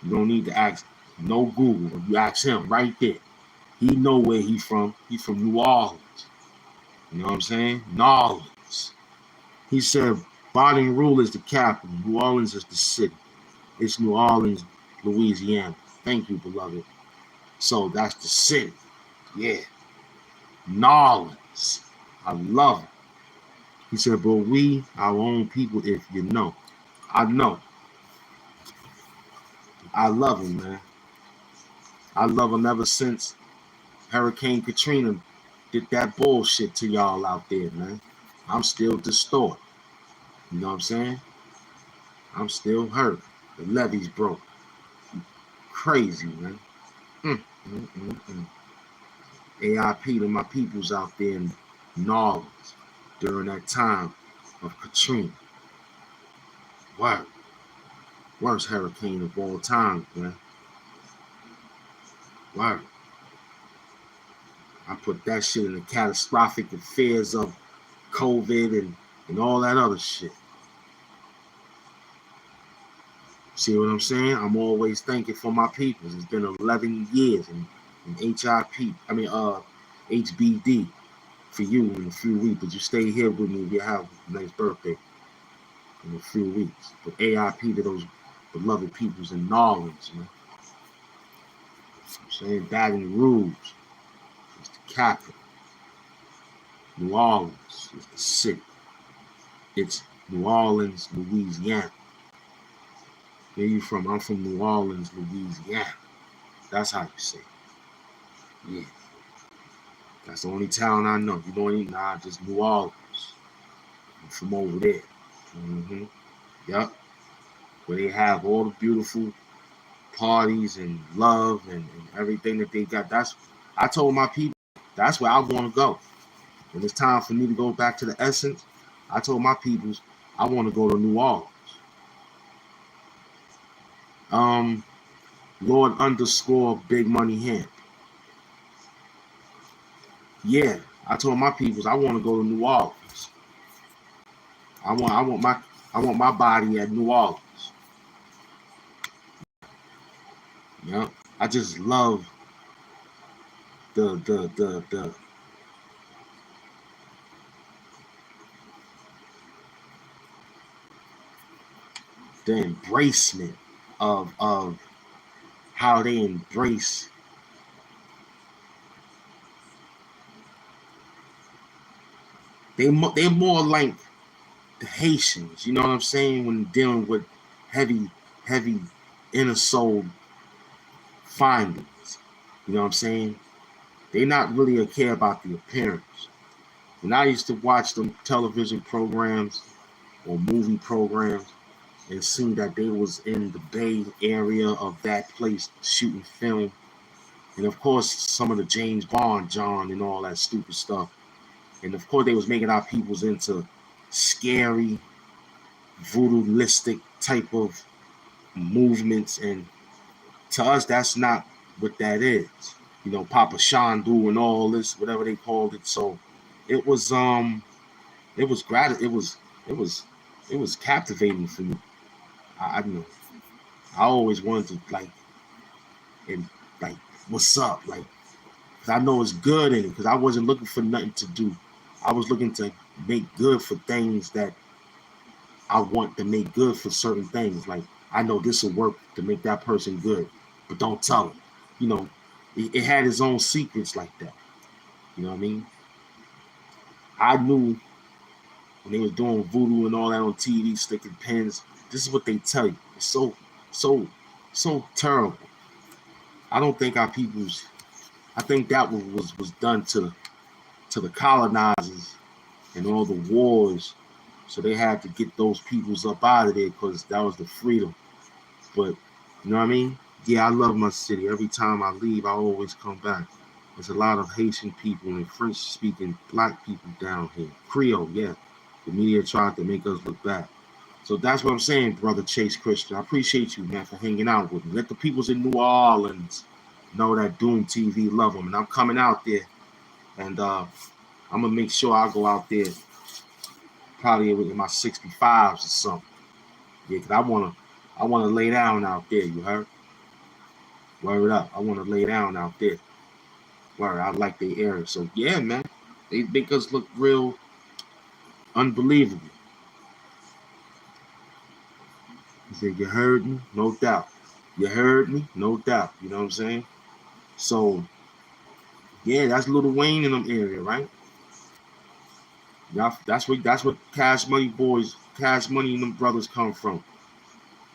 You don't need to ask no Google. You ask him right there. He know where he from. He from New Orleans. You know what I'm saying? New Orleans. He said Baton Rouge is the capital. New Orleans is the city. It's New Orleans, Louisiana. Thank you, beloved. So that's the city. Yeah. New Orleans. I love it. He said, but we, our own people, if you know. I know. I love him, man. I love him ever since Hurricane Katrina did that bullshit to y'all out there, man. I'm still distorted. You know what I'm saying? I'm still hurt. The levees broke. Crazy, man. Mm, mm, mm, mm. AIP to my peoples out there in New Orleans during that time of Katrina. Wow. Worst hurricane of all time, man. Wow. I put that shit in the catastrophic affairs of COVID and all that other shit. See what I'm saying? I'm always thanking for my peoples. It's been 11 years in HBD for you in a few weeks, but you stay here with me. You have a nice birthday in a few weeks. But AIP to those beloved peoples in New Orleans, man. I'm saying Baton Rouge is the capital. New Orleans is the city. It's New Orleans, Louisiana. Where you from? I'm from New Orleans, Louisiana. That's how you say it. Yeah. That's the only town I know. You don't even know, just New Orleans. I'm from over there. Mm-hmm. Yep. Where they have all the beautiful parties and love and everything that they got. I told my people, that's where I want to go. When it's time for me to go back to the essence, I told my peoples I want to go to New Orleans. Lord _ Big Money HAMP. Yeah, I told my peoples I want to go to New Orleans. I want my body at New Orleans. Yeah, I just love the embracement of how they embrace they're more like the Haitians, you know what I'm saying, when dealing with heavy inner soul findings. You know what I'm saying? They not really care about the appearance. When I used to watch them television programs or movie programs and see that they was in the Bay Area of that place shooting film, and of course some of the James Bond, John, and all that stupid stuff. And of course they was making our peoples into scary, voodooistic type of movements, and to us that's not what that is. You know, Papa Shandu and all this, whatever they called it. So it was it was captivating for me. I you know, I always wanted to and like what's up, like, because I know it's good in it, because I wasn't looking for nothing to do. I was looking to make good for things that I want to make good for certain things. Like, I know this will work to make that person good, but don't tell them. You know, it had its own secrets like that. You know what I mean? I knew when they was doing voodoo and all that on TV, sticking pins. This is what they tell you. It's so terrible. I don't think our people's. I think that was done to the colonizers and all the wars, so they had to get those peoples up out of there because that was the freedom. But you know what I mean? Yeah, I love my city. Every time I leave, I always come back. There's a lot of Haitian people and French-speaking black people down here. Creole, yeah. The media tried to make us look bad. So that's what I'm saying, brother Chase Christian. I appreciate you, man, for hanging out with me. Let the peoples in New Orleans know that Doom TV love them. And I'm coming out there, and I'm going to make sure I go out there probably in my 65s or something. Yeah, because I want to lay down out there, you heard? Word up. I want to lay down out there. Word, I like the area. So, yeah, man. They make us look real unbelievable. He said, you heard me? No doubt. You heard me? No doubt. You know what I'm saying? So, yeah, that's Lil Wayne in them area, right? That's what Cash Money boys, Cash Money and them brothers come from.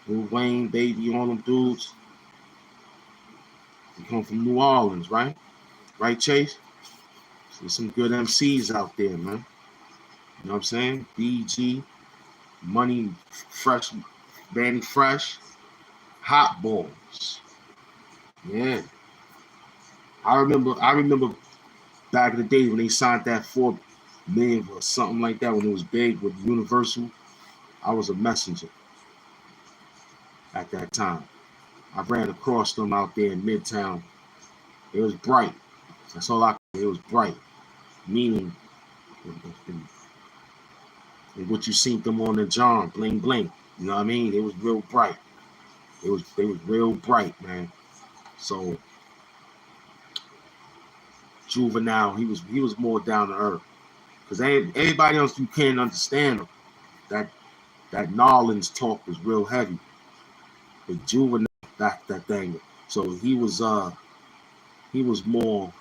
Lil Wayne, Baby, all them dudes. They come from New Orleans, right? Right, Chase? So there's some good MCs out there, man. You know what I'm saying? BG, Money Fresh, Manny Fresh, Hot Balls. Yeah. I remember back in the days when they signed that 4 million or something like that, when it was big with Universal. I was a messenger at that time. I ran across them out there in Midtown. It was bright. That's all it was bright. Meaning in what you seen them on the John, bling bling. You know what I mean? It was real bright. They was real bright, man. So Juvenile, he was more down to earth. Because everybody else, you can't understand him. That Nolans talk was real heavy. But Juvenile, that thing. So he was more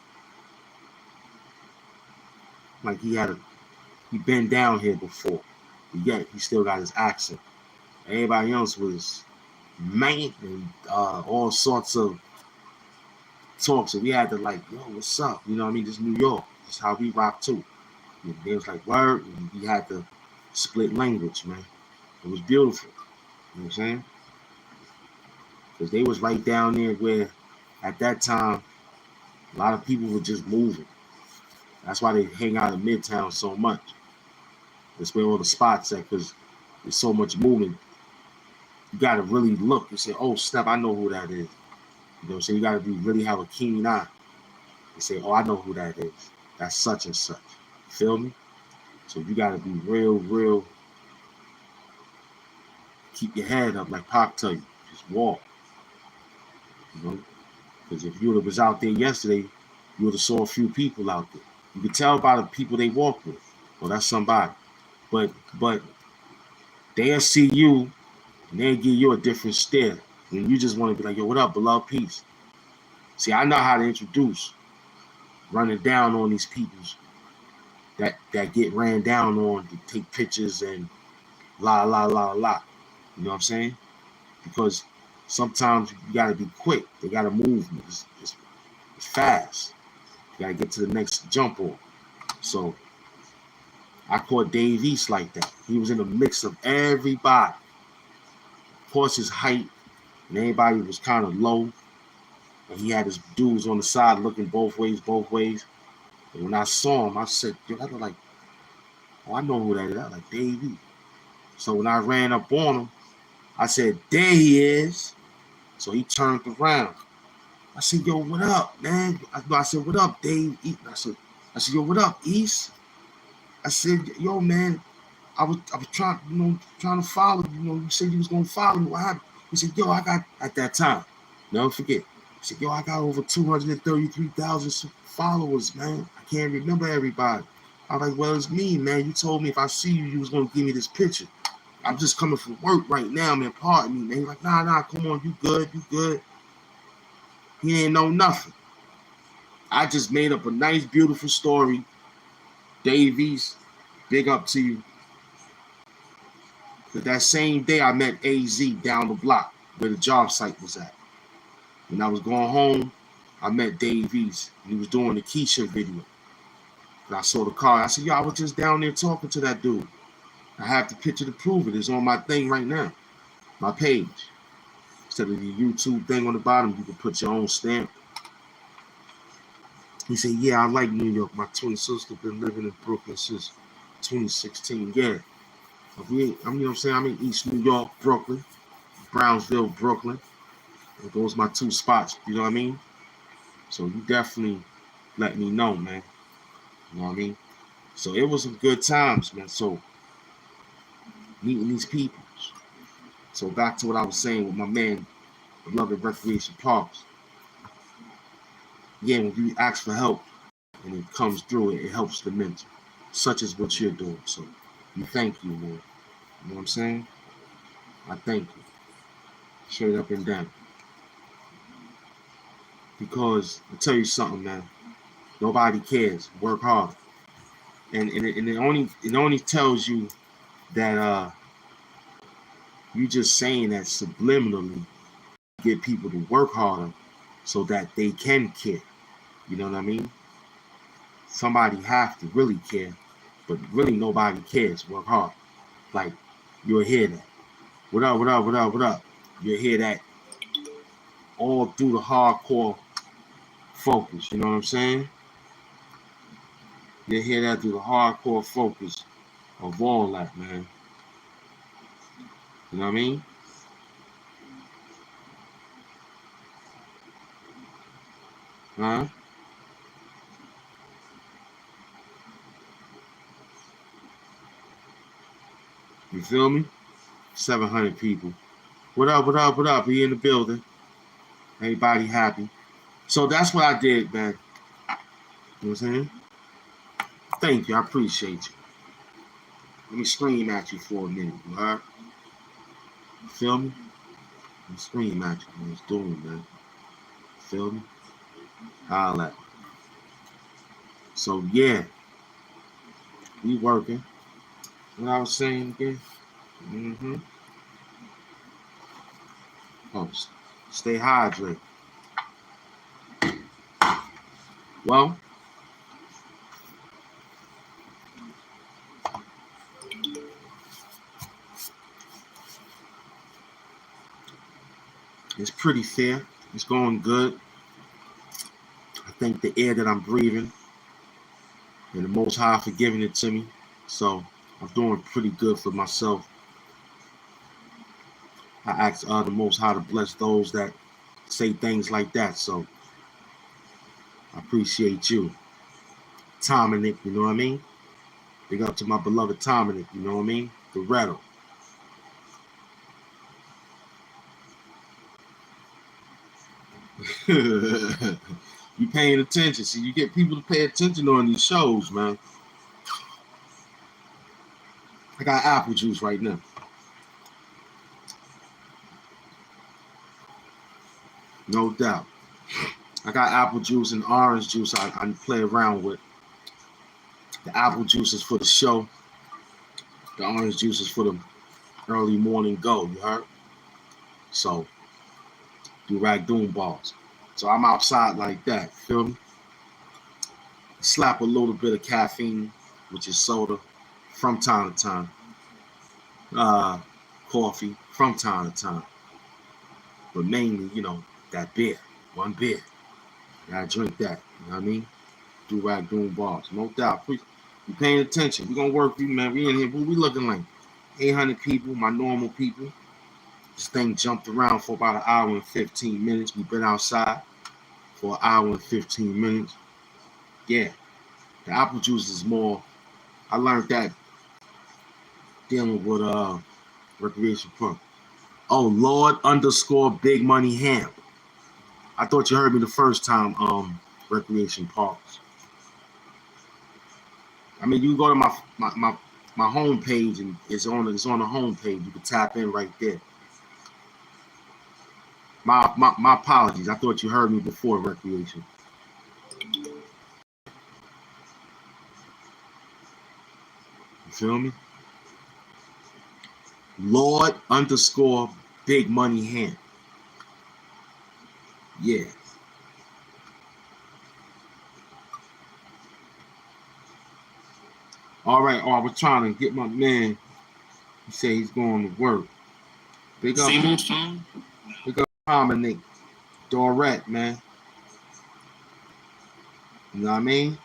like he been down here before. But yet he still got his accent. Everybody else was man and all sorts of talk. So we had to like, yo, what's up? You know what I mean? This is New York. This is how we rock too. And they was like, word. And we had to split language, man. It was beautiful. You know what I'm saying? Because they was right down there where, at that time, a lot of people were just moving. That's why they hang out in Midtown so much. That's where all the spots at, because there's so much movement. You got to really look and say, oh, snap, I know who that is. You know what I'm saying? You got to really have a keen eye and say, oh, I know who that is. That's such and such. You feel me? So you got to be real, keep your head up like Pac tell you. Just walk. You know? Because if you was out there yesterday, you would have saw a few people out there. You could tell by the people they walk with. Well, that's somebody. But they'll see you and they'll give you a different stare. And you just want to be like, yo, what up, beloved? Peace. See, I know how to introduce running down on these peoples that get ran down on to take pictures and la la la la. You know what I'm saying? Because sometimes you gotta be quick. They gotta move. It's fast. You gotta get to the next jump on. So I caught Dave East like that. He was in the mix of everybody. Of course, his height and everybody was kind of low. And he had his dudes on the side looking both ways. And when I saw him, I said, yo, I was like, oh, I know who that is. I was like, Dave East. So when I ran up on him, I said, there he is. So he turned around. I said, yo, what up, man? I said, what up, Dave East? I said, yo, what up, East? I said, yo, man, I was trying, trying to follow you. You said you was gonna follow me. What happened? He said, yo, I got at that time. Never forget. He said, yo, I got over 233,000 followers, man. I can't remember everybody. I was like, well, it's me, man. You told me if I see you, you was gonna give me this picture. I'm just coming from work right now, man. Pardon me, man. He's like, nah, come on, you good. He ain't know nothing. I just made up a nice, beautiful story. Davies, big up to you. But that same day, I met AZ down the block where the job site was at. When I was going home, I met Davies. He was doing the Keisha video. And I saw the car. I said, yo, I was just down there talking to that dude. I have the picture to prove it. It's on my thing right now, my page. Instead of the YouTube thing on the bottom, you can put your own stamp. He said, yeah, I like New York. My twin sister been living in Brooklyn since 2016. Yeah. You know what I'm saying? I'm in East New York, Brooklyn, Brownsville, Brooklyn. Those are my two spots. You know what I mean? So you definitely let me know, man. You know what I mean? So it was some good times, man. So meeting these people. So back to what I was saying with my man, beloved Recreation Parks. Yeah, when you ask for help and it comes through, it helps the mental, such as what you're doing. So we thank you, man. You know what I'm saying? I thank you. Straight up and down. Because I'll tell you something, man. Nobody cares. Work hard. And it only tells you that you just saying that subliminally get people to work harder so that they can care. You know what I mean? Somebody have to really care, but really nobody cares. Work hard. Like, you'll hear that. What up? You'll hear that all through the hardcore focus. You know what I'm saying? You'll hear that through the hardcore focus of all that, man. You know what I mean? Huh? You feel me? 700 people. What up? We in the building. Everybody happy. So that's what I did, man. You know what I'm saying? Thank you. I appreciate you. Let me scream at you for a minute. You heard? You feel me? Let me scream at you. Man. It's doing, man. You feel me? Holla. So, yeah. We working. What I was saying again? Mm-hmm. Oh, stay hydrated. Well, it's pretty fair. It's going good. I think the air that I'm breathing and the Most High for giving it to me. So I'm doing pretty good for myself. I ask the Most High to bless those that say things like that. So I appreciate you. Dominic, you know what I mean? Big up to my beloved Dominic, you know what I mean? The Retto. You paying attention. See, you get people to pay attention on these shows, man. I got apple juice right now. No doubt. I got apple juice and orange juice I play around with. The apple juice is for the show. The orange juice is for the early morning go, you heard? So, do rag doom balls. So I'm outside like that, feel me? Slap a little bit of caffeine, which is soda, from time to time. Coffee, from time to time. But mainly, that beer. One beer. Gotta drink that. You know what I mean? Do rag doom balls. No doubt. You paying attention. We gonna work you, man. We in here. What we looking like? 800 people, my normal people. This thing jumped around for about an hour and 15 minutes. We've been outside for an hour and 15 minutes. Yeah. The apple juice is more. I learned that dealing with recreation park. Oh, Lord _ Big Money HAMP. I thought you heard me the first time, recreation parks. I mean, you can go to my home page and it's on the home page. You can tap in right there. My apologies. I thought you heard me before recreation. You feel me? Lord _ Big Money HAMP. Yeah. All right. Oh, I was trying to get my man. He said he's going to work. Big up. Same old phone. Big up Dominic. Dorette, man. You know what I mean?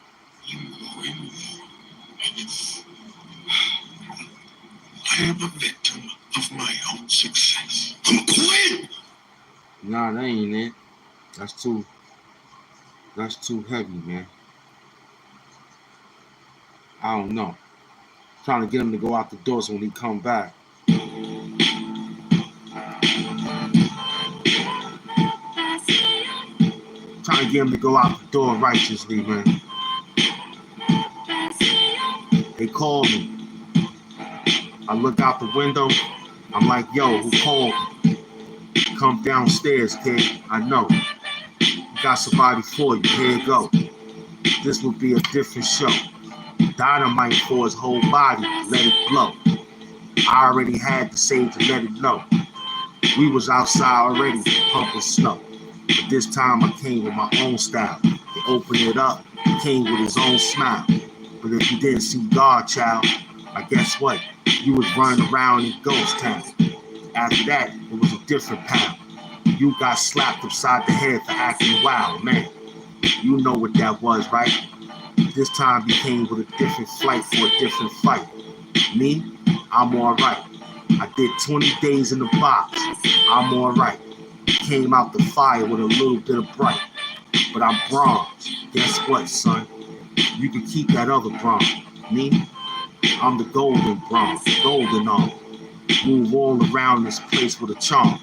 I am a victim of my own success. I'm quitting. Nah, that ain't it. That's too heavy, man. I don't know. Trying to get him to go out the door so when he come back. Trying to get him to go out the door righteously, man. They called me. I look out the window. I'm like, yo, who called me? Come downstairs, kid. I know. Got somebody for you. Here you go. This will be a different show. Dynamite for his whole body. Let it blow. I already had to say to let it know. We was outside already pumping snow. But this time I came with my own style. They opened it up. He came with his own smile. But if you didn't see God, child, I guess what? You was running around in ghost town. After that, it was a different pound. You got slapped upside the head for acting wild, man. You know what that was, right? This time you came with a different flight for a different fight. Me, I'm alright. I did 20 days in the box. I'm alright. Came out the fire with a little bit of bright. But I'm bronze. Guess what, son? You can keep that other bronze. Me, I'm the golden bronze, golden arm. Move all around this place with a charm.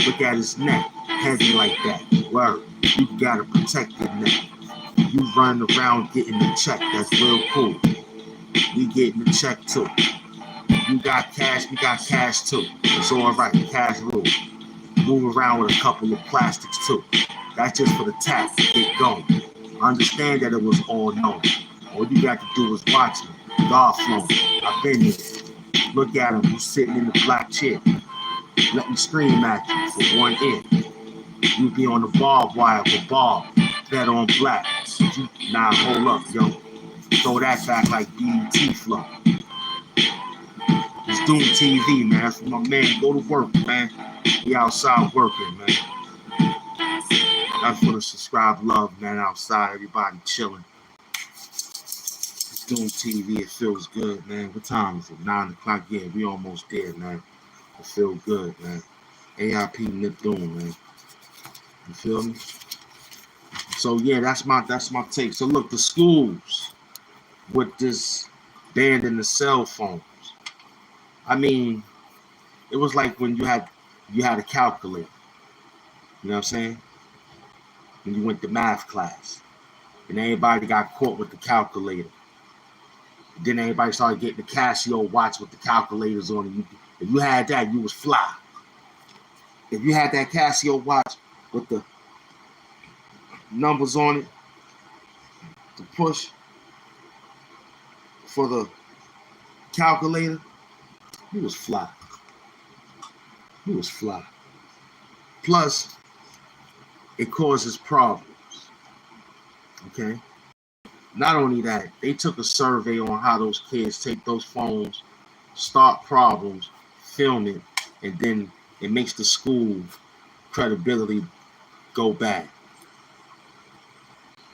Look at his neck, heavy like that. Word, you gotta protect your neck. You run around getting the check, that's real cool. We getting the check too. You got cash, we got cash too. It's alright, cash rule. Move around with a couple of plastics too. That's just for the tax to get going. Understand that it was all known. All you got to do is watch me. God flown. I've been here. Look at him, he's sitting in the black chair. Let me scream at you for one ear. You be on the barbed wire with Bob. Bet on black. Nah, hold up, yo. Throw that back like BET flow. It's Doom TV, man. That's for my man. Go to work, man. He outside working, man. That's for the subscribe love, man. Outside, everybody chilling. It's Doom TV. It feels good, man. What time is it? 9 o'clock. Yeah, we almost there, man. It feel good, man. AIP Nip Doom, man. You feel me? So yeah, that's my take. So look, the schools with this banning the cell phones. I mean, it was like when you had a calculator. You know what I'm saying? When you went to math class, and everybody got caught with the calculator. Then everybody started getting the Casio watch with the calculators on it. If you had that, you was fly. If you had that Casio watch with the numbers on it to push, for the calculator, he was fly. He was fly. Plus, it causes problems. Okay? Not only that, they took a survey on how those kids take those phones, start problems, film it, and then it makes the school credibility go bad.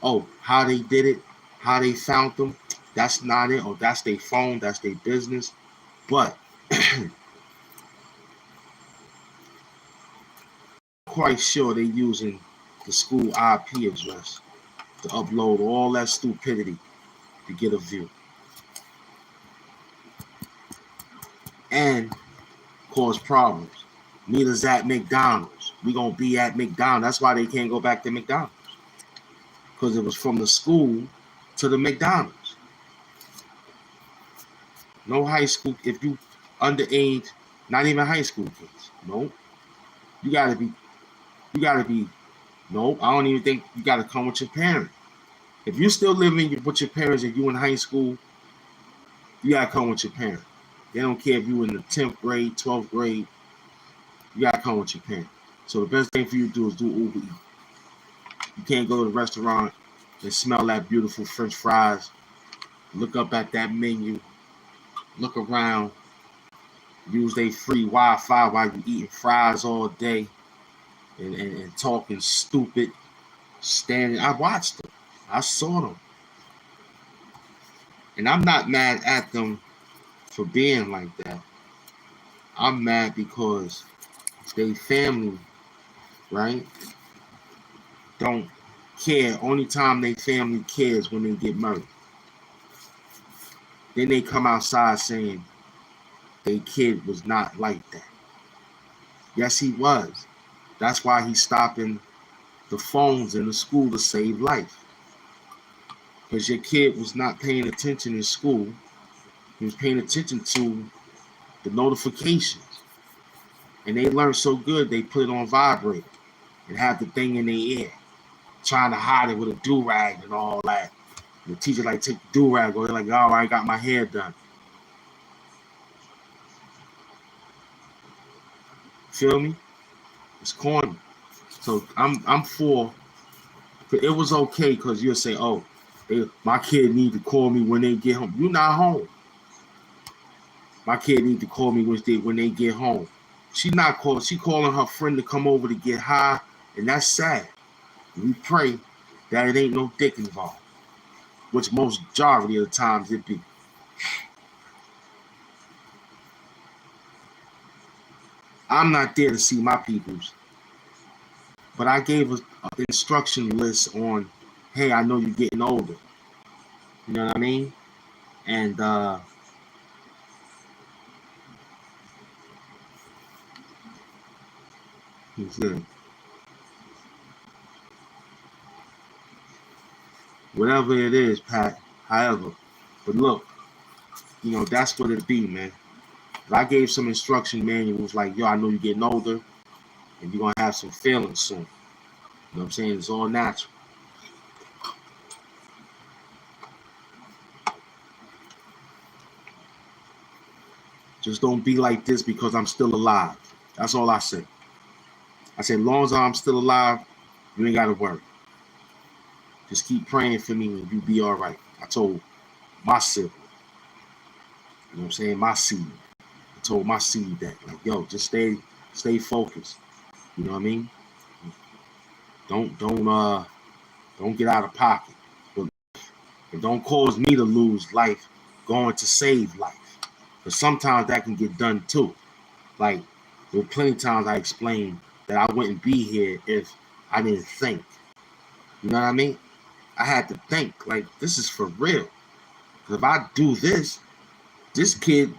Oh, how they did it, how they found them, that's not it. Or that's their phone, that's their business. But quite sure they're using the school IP address to upload all that stupidity to get a view and cause problems. Meet us at McDonald's. We gonna be at McDonald's. That's why they can't go back to McDonald's, because it was from the school to the McDonald's. No high school. If you underage, not even high school kids. Nope. You gotta be. Nope. I don't even think you gotta come with your parents. If you still living with your parents and you in high school, you gotta come with your parents. They don't care if you in the 10th grade, 12th grade. You gotta come with your parents. So the best thing for you to do is do Uber Eats. You can't go to the restaurant and smell that beautiful French fries. Look up at that menu. Look around. Use their free Wi-Fi while you eating fries all day and talking stupid. Standing. I watched them. I saw them. And I'm not mad at them for being like that. I'm mad because they family, right, don't care. Only time they family cares when they get married. Then they come outside saying their kid was not like that. Yes, he was. That's why he's stopping the phones in the school to save life. Because your kid was not paying attention in school. He was paying attention to the notifications. And they learned so good, they put it on vibrate and have the thing in their ear, trying to hide it with a do-rag and all that. And the teacher like, take the do-rag, or they're like, oh, I got my hair done. Feel me? It's corny. So I'm for. It was okay because you'll say, oh, my kid need to call me when they get home. You're not home. My kid need to call me when they get home. She not calling. She calling her friend to come over to get high, and that's sad. We pray that it ain't no dick involved, which most majority of the times it be. I'm not there to see my peoples, but I gave an instruction list on, hey, I know you're getting older. You know what I mean? And he's good. Whatever it is, Pat. However, but look, you know, that's what it be, man. But I gave some instruction manuals like, yo, I know you're getting older and you're going to have some feelings soon. You know what I'm saying? It's all natural. Just don't be like this because I'm still alive. That's all I say. I said, as long as I'm still alive, you ain't got to worry. Just keep praying for me and you be all right. I told my sibling, you know what I'm saying, my seed. I told my seed that, like, yo, just stay focused. You know what I mean? Don't get out of pocket. But and don't cause me to lose life going to save life. Because sometimes that can get done too. Like, there were plenty of times I explained that I wouldn't be here if I didn't think. You know what I mean? I had to think, like, this is for real. Because if I do this kid,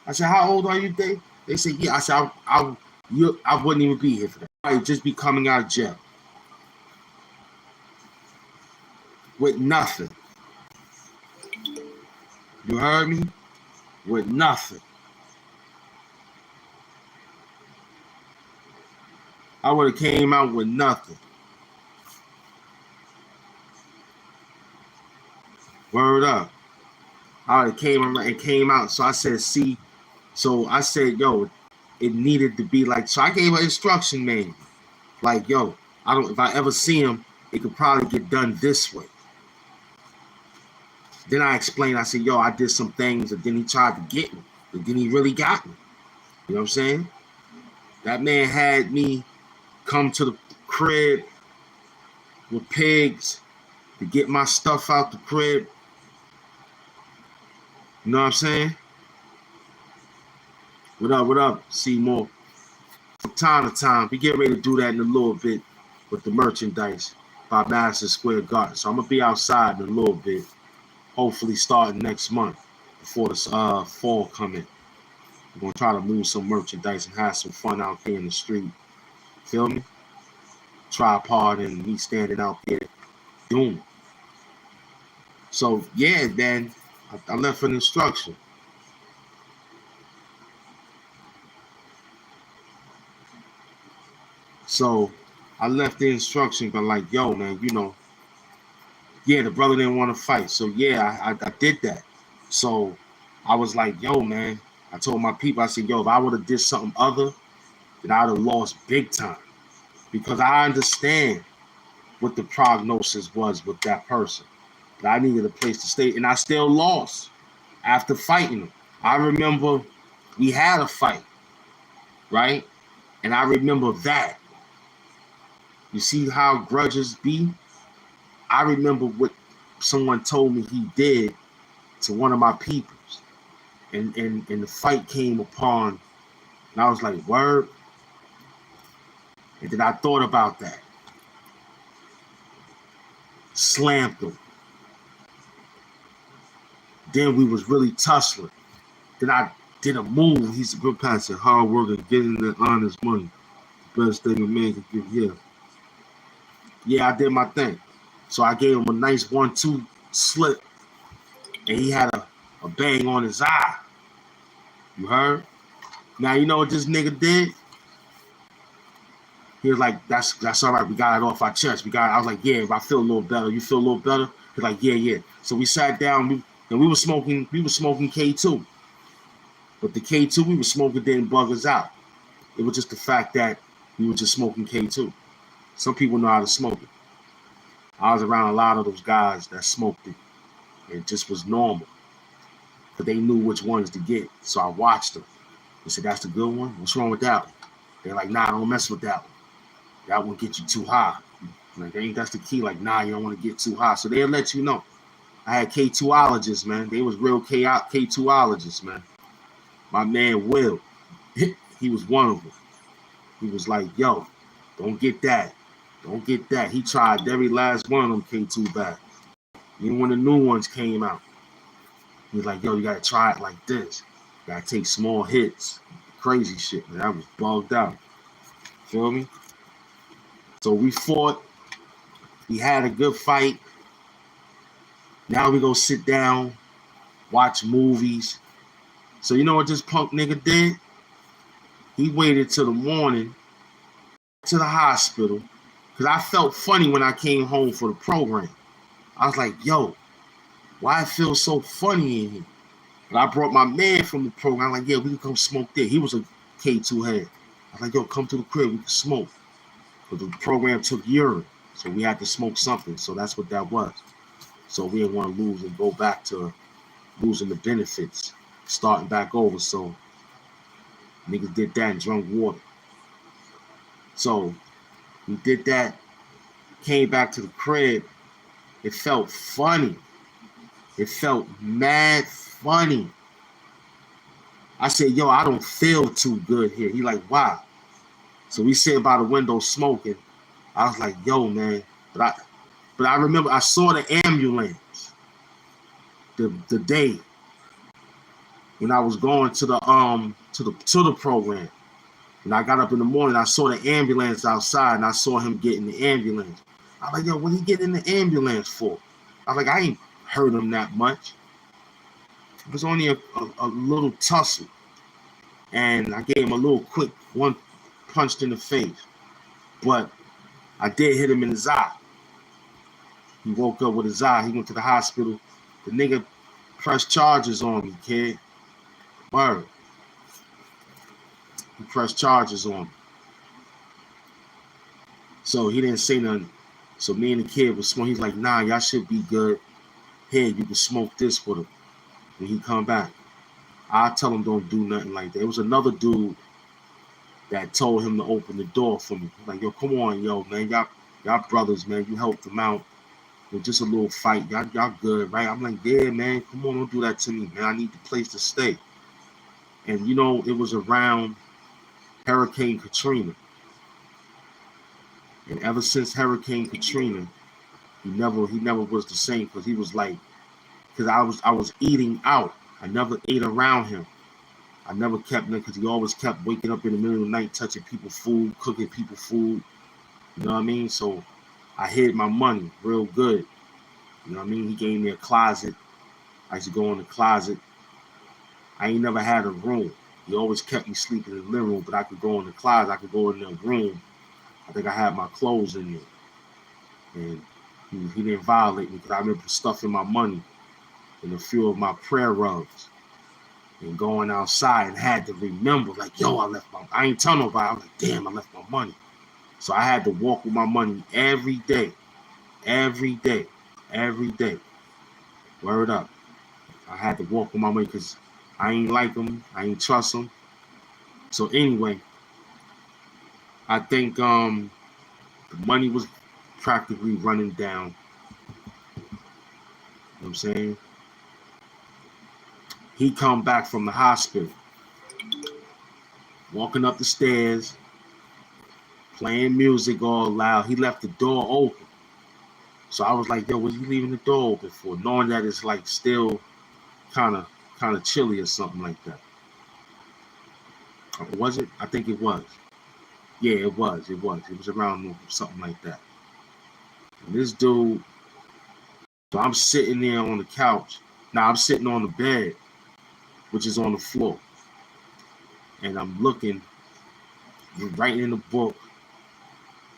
I said, how old are you, Dave? They said, yeah. I said, I wouldn't even be here for that. I'd just be coming out of jail. With nothing. You heard me? With nothing. I would have came out with nothing. Word up. It came out. So I said, see. So I said, yo, it needed to be like. So I gave her instruction manual. Like, yo, if I ever see him, it could probably get done this way. Then I explained, I said, yo, I did some things, and then he tried to get me. And then he really got me. You know what I'm saying? That man had me come to the crib with pigs to get my stuff out the crib. You know what I'm saying? What up, Seymour? From time to time, we get ready to do that in a little bit with the merchandise by Madison Square Garden. So I'm going to be outside in a little bit, hopefully starting next month before the fall coming. We're going to try to move some merchandise and have some fun out there in the street. Feel me? Tripod and me standing out there doing it. So, yeah, then I left an instruction. So I left the instruction, but like, yo, man, you know, yeah, the brother didn't want to fight. So, yeah, I did that. So I was like, yo, man, I told my people, I said, yo, if I would have did something other, then I would have lost big time. Because I understand what the prognosis was with that person. But I needed a place to stay, and I still lost after fighting him. I remember we had a fight, right? And I remember that. You see how grudges be? I remember what someone told me he did to one of my peoples. And the fight came upon, and I was like, word? And then I thought about that. Slammed him. Then we was really tussling. Then I did a move. He's a good passer, hard worker, getting the honest money. Best thing a man can give. Yeah, I did my thing. So I gave him a nice 1-2 slip, and he had a bang on his eye. You heard? Now you know what this nigga did? He was like, that's all right. We got it off our chest. I was like, yeah, I feel a little better. You feel a little better? He's like, yeah. So we sat down, and we were smoking K2. But the K2 we were smoking didn't bug us out. It was just the fact that we were just smoking K2. Some people know how to smoke it. I was around a lot of those guys that smoked it. It just was normal. But they knew which ones to get. So I watched them. They said, that's the good one? What's wrong with that one? They're like, nah, don't mess with that one. That one get you too high. Like, that's the key. Like, nah, you don't want to get too high. So they'll let you know. I had K2ologists, man. They was real K2ologists, man. My man Will, he was one of them. He was like, yo, don't get that. Don't get that. He tried every last one of them K2 back. Even when the new ones came out. He was like, yo, you got to try it like this. You got to take small hits. Crazy shit, man. I was bugged out. Feel me? So we fought. We had a good fight. Now we go sit down, watch movies. So you know what this punk nigga did? He waited till the morning to the hospital because I felt funny when I came home for the program. I was like, yo, why it feels so funny in here? And I brought my man from the program. I'm like, yeah, we can come smoke there. He was a K2 head. I was like, yo, come to the crib, we can smoke. But the program took urine, so we had to smoke something. So that's what that was. So we didn't want to lose and go back to losing the benefits, starting back over. So niggas did that and drank water. So we did that, came back to the crib. It felt funny. It felt mad funny. I said, yo, I don't feel too good here. He like, why? So we sit by the window smoking. I was like, yo, man. But I remember I saw the ambulance the day when I was going to the program. And I got up in the morning, I saw the ambulance outside, and I saw him get in the ambulance. I was like, yo, what he get in the ambulance for? I was like, I ain't hurt him that much. It was only a little tussle. And I gave him a little quick one punched in the face. But I did hit him in his eye. He woke up with his eye. He went to the hospital. The nigga pressed charges on me, kid. Word. He pressed charges on me. So he didn't say nothing. So me and the kid was smoking. He's like, nah, y'all should be good. Here, you can smoke this with him when he come back. I tell him don't do nothing like that. It was another dude that told him to open the door for me. I'm like, yo, come on, yo, man. Y'all brothers, man. You helped them out. It was just a little fight. Y'all good, right? I'm like, yeah, man. Come on, don't do that to me, man. I need the place to stay. And, you know, it was around Hurricane Katrina. And ever since Hurricane Katrina, he never was the same, because he was like, because I was eating out. I never ate around him. I never kept him, because he always kept waking up in the middle of the night, touching people's food, cooking people food. You know what I mean? So I hid my money real good. You know what I mean? He gave me a closet. I used to go in the closet. I ain't never had a room. He always kept me sleeping in the living room, but I could go in the closet. I could go in the room. I think I had my clothes in there. And he didn't violate me, because I remember stuffing my money in a few of my prayer rugs and going outside, and had to remember, like, yo, I ain't tell nobody. I was like, damn, I left my money. So I had to walk with my money every day. Word up. I had to walk with my money, because I ain't like him. I ain't trust him. So anyway, I think the money was practically running down. You know what I'm saying? He come back from the hospital, walking up the stairs, playing music all loud. He left the door open. So I was like, yo, what are you leaving the door open for? Knowing that it's like still kind of chilly or something like that. Was it? I think it was. Yeah, it was. It was around something like that. And this dude, so I'm sitting there on the couch. Now I'm sitting on the bed, which is on the floor. And I'm looking, writing in the book.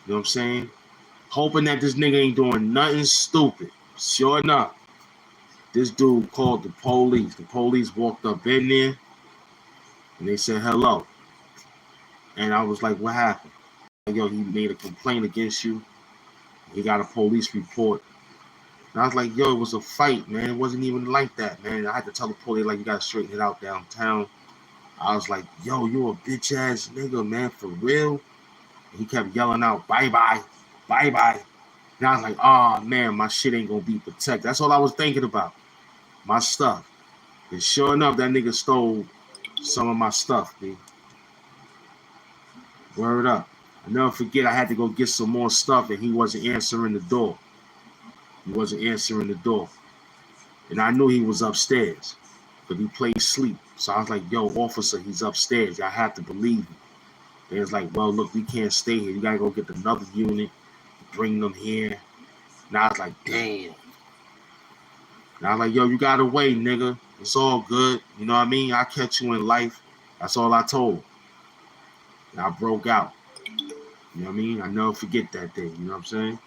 You know what I'm saying? Hoping that this nigga ain't doing nothing stupid. Sure enough, this dude called the police. The police walked up in there, and they said hello. And I was like, what happened? Like, yo, he made a complaint against you. He got a police report. And I was like, yo, it was a fight, man. It wasn't even like that, man. I had to tell the police, like, you got to straighten it out downtown. I was like, yo, you a bitch ass nigga, man, for real? And he kept yelling out, bye-bye, bye-bye. And I was like, oh, man, my shit ain't going to be protected. That's all I was thinking about, my stuff. And sure enough, that nigga stole some of my stuff, man. Word up. I never forget, I had to go get some more stuff, and he wasn't answering the door. And I knew he was upstairs, but he played sleep. So I was like, yo, officer, he's upstairs. Y'all have to believe me. They was like, well, look, we can't stay here. You got to go get another unit, bring them here. And I was like, damn. And I was like, yo, you got away, nigga. It's all good. You know what I mean? I'll catch you in life. That's all I told. And I broke out. You know what I mean? I never forget that day. You know what I'm saying?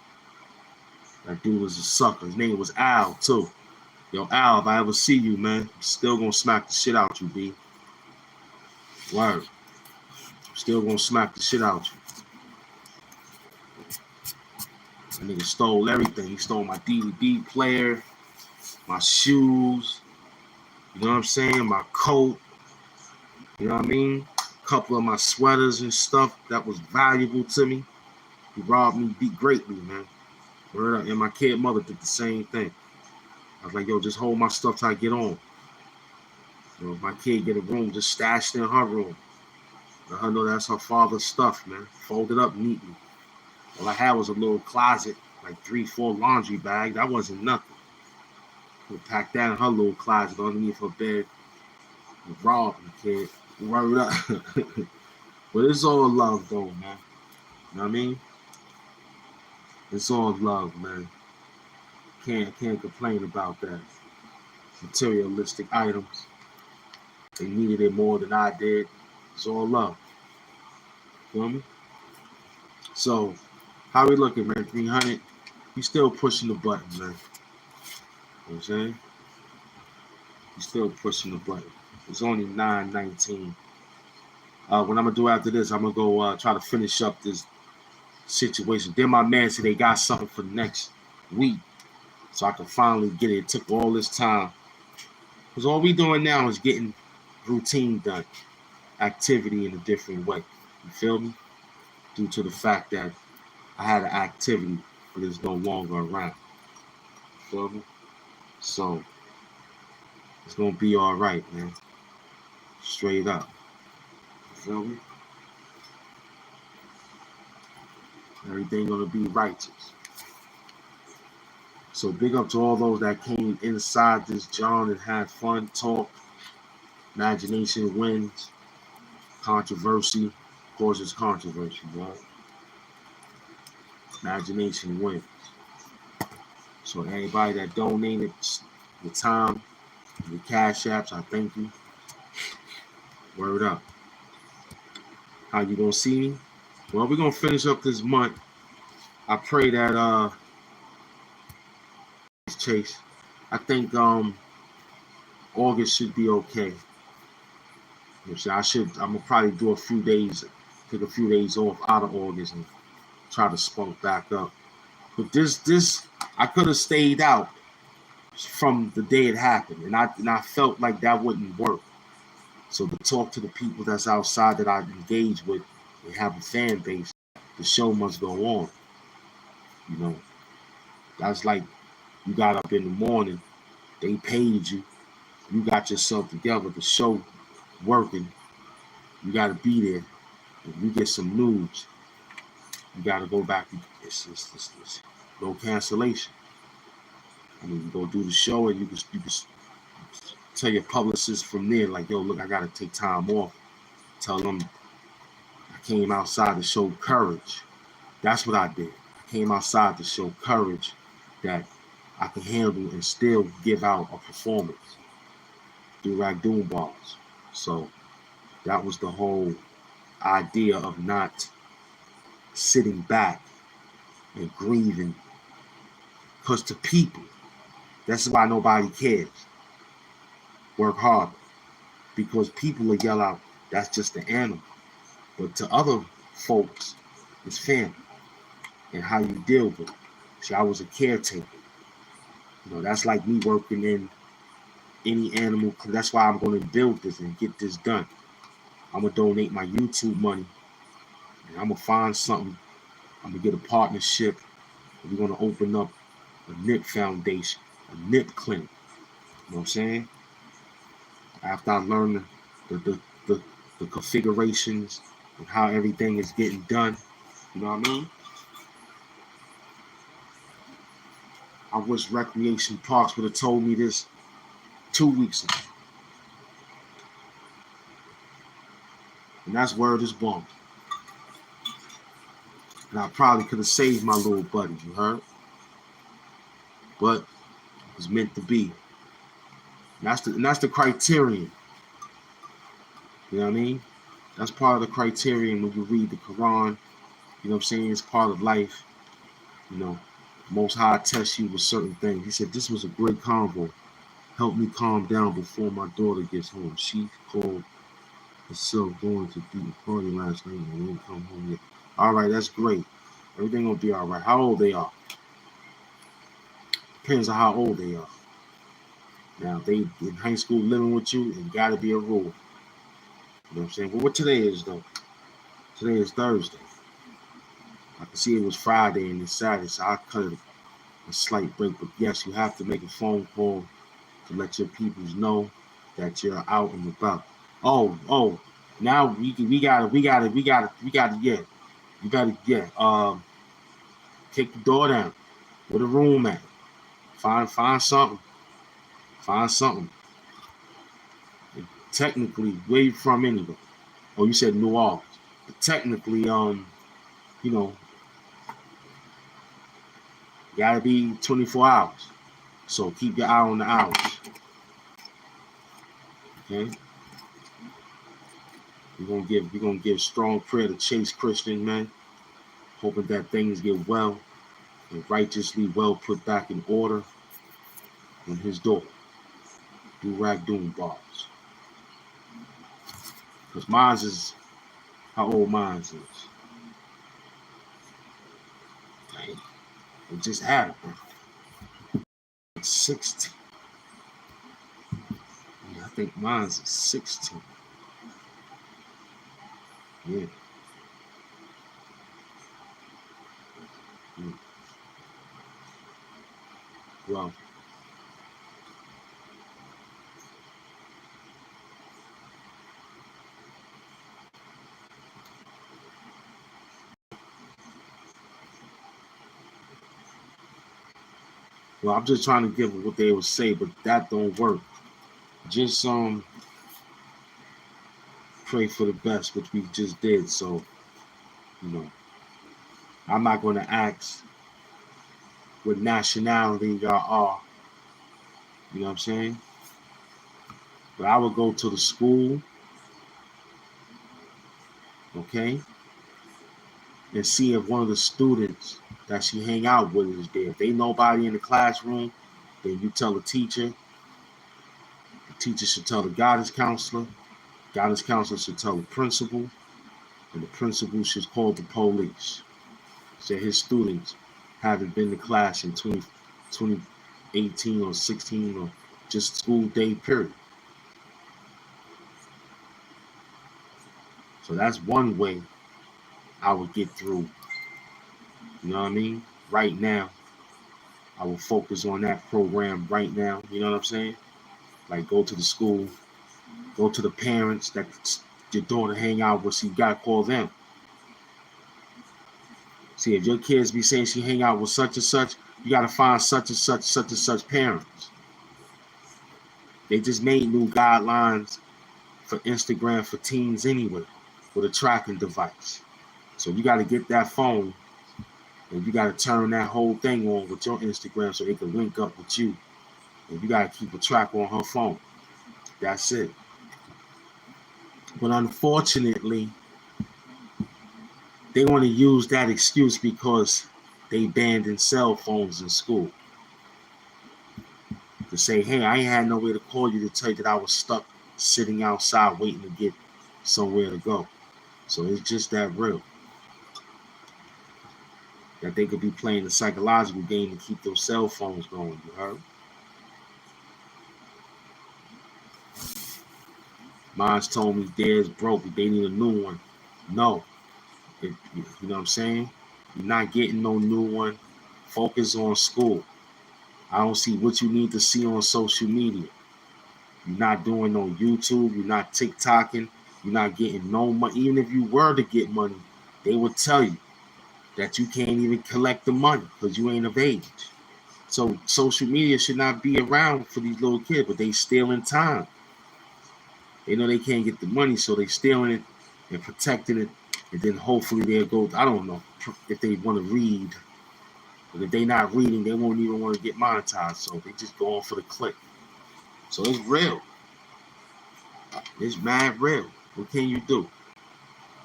That dude was a sucker. His name was Al, too. Yo, Al, if I ever see you, man, I'm still gonna smack the shit out you, B. Word. I'm still gonna smack the shit out you. That nigga stole everything. He stole my DVD player, my shoes, you know what I'm saying? My coat, you know what I mean? A couple of my sweaters and stuff that was valuable to me. He robbed me greatly, man. Word up. And my kid mother did the same thing. I was like, yo, just hold my stuff till I get on. You know, if my kid get a room, just stash it in her room. Let her know that's her father's stuff, man. Folded up neatly. All I had was a little closet, like 3-4 laundry bags. That wasn't nothing. We'll pack that in her little closet underneath her bed. And rob me, kid. Word up. But it's all love, though, man. You know what I mean? It's all love, man. Can't complain about that. Materialistic items. They needed it more than I did. It's all love. You feel me? So, how we looking, man? 300. We still pushing the button, man. You know what I'm saying? He's still pushing the button. It's only 9:19. What I'm gonna do after this, I'm gonna go try to finish up this situation. Then my man said they got something for next week, so I can finally get it. It took all this time because all we doing now is getting routine done, activity in a different way. You feel me? Due to the fact that I had an activity, but it's no longer around. You feel me? So it's gonna be all right, man. Straight up. You feel me? Everything gonna be righteous. So big up to all those that came inside this John and had fun, talk, imagination wins, controversy causes controversy, right? Imagination wins. So everybody that donated the time, the cash apps, I thank you. Word up. How you gonna see me? Well, we're gonna finish up this month. I pray that Chase. I think August should be okay. I'm gonna probably do a few days, take a few days off out of August and try to spunk back up. But this I could have stayed out from the day it happened, and I felt like that wouldn't work. So to talk to the people that's outside that I engage with and have a fan base, the show must go on. You know, that's like you got up in the morning, they paid you, you got yourself together, the show working, you got to be there. If you get some news, you got to go back. It's no cancellation. I mean, you go do the show and you can tell your publicist from there, like, yo, look, I got to take time off. Tell them I came outside to show courage. That's what I did. I came outside to show courage that I can handle and still give out a performance through ragdoon bars. So that was the whole idea of not sitting back and grieving. Because to people, that's why nobody cares. Work harder. Because people will yell out, that's just the animal. But to other folks, it's family and how you deal with it. See, I was a caretaker. You know, that's like me working in any animal. That's why I'm going to build this and get this done. I'm going to donate my YouTube money. And I'm going to find something. I'm going to get a partnership. We're going to open up a NIP foundation, a NIP clinic. You know what I'm saying? After I learn the configurations and how everything is getting done, you know what I mean? I wish Recreation Parks would have told me this 2 weeks ago. And that's word is bond. And I probably could have saved my little buddy, you heard? But it was meant to be. And that's the criterion. You know what I mean? That's part of the criterion when you read the Quran. You know what I'm saying? It's part of life. You know, Most High tests you with certain things. He said, this was a great convo. Help me calm down before my daughter gets home. She called herself going to the party last night and didn't come home yet. All right, that's great. Everything gonna be all right. How old they are? Depends on how old they are. Now, if they in high school living with you, it gotta be a rule. You know what I'm saying? But what today is, though? Today is Thursday. I can see it was Friday and it's Saturday, so I cut it a slight break. But yes, you have to make a phone call to let your peoples know that you're out and about. Oh, now we got it. Yeah, you better kick the door down. Where the room at? Find something. Find something. And technically, where you from anyway? Oh, you said New Orleans. But technically, you know, gotta be 24 hours. So keep your eye on the hours. Okay? We're gonna give strong prayer to Chase Christian, man. Hoping that things get well and righteously well put back in order on his door. do-rag doom bars. Because mine is how old mine is. Dang, it just had it, bro. It's 16. Yeah, I think mine's 16. Yeah. Well, I'm just trying to give them what they would say, but that don't work. Just pray for the best, which we just did. So, you know, I'm not going to ask what nationality y'all are. You know what I'm saying? But I would go to the school, okay, and see if one of the students that she hang out with is there. If ain't nobody in the classroom, then you tell the teacher. The teacher should tell the guidance counselor. Guidance counselor should tell the principal, and the principal should call the police. Say his students haven't been to class in 2018 or 16 or just school day period. So that's one way I would get through. You know what I mean? Right now, I will focus on that program right now. You know what I'm saying? Like go to the school, go to the parents that your daughter hang out with, so you gotta call them. See, if your kids be saying she hang out with such and such, you gotta find such and such parents. They just made new guidelines for Instagram for teens anyway, with a tracking device. So you gotta get that phone and you gotta turn that whole thing on with your Instagram so it can link up with you. And you gotta keep a track on her phone. That's it. But unfortunately, they want to use that excuse because they banned in cell phones in school. To say, hey, I ain't had no way to call you to tell you that I was stuck sitting outside waiting to get somewhere to go. So it's just that real. That they could be playing a psychological game to keep those cell phones going, you heard? Mine's told me theirs broke, they need a new one. No. You know what I'm saying? You're not getting no new one. Focus on school. I don't see what you need to see on social media. You're not doing no YouTube. You're not TikToking. You're not getting no money. Even if you were to get money, they would tell you that you can't even collect the money because you ain't of age. So social media should not be around for these little kids, but they stealing time. They know they can't get the money, so they stealing it and protecting it, and then hopefully they'll go. I don't know if they want to read, but if they not reading, they won't even want to get monetized. So they just go on for the click. So it's real. It's mad real. What can you do?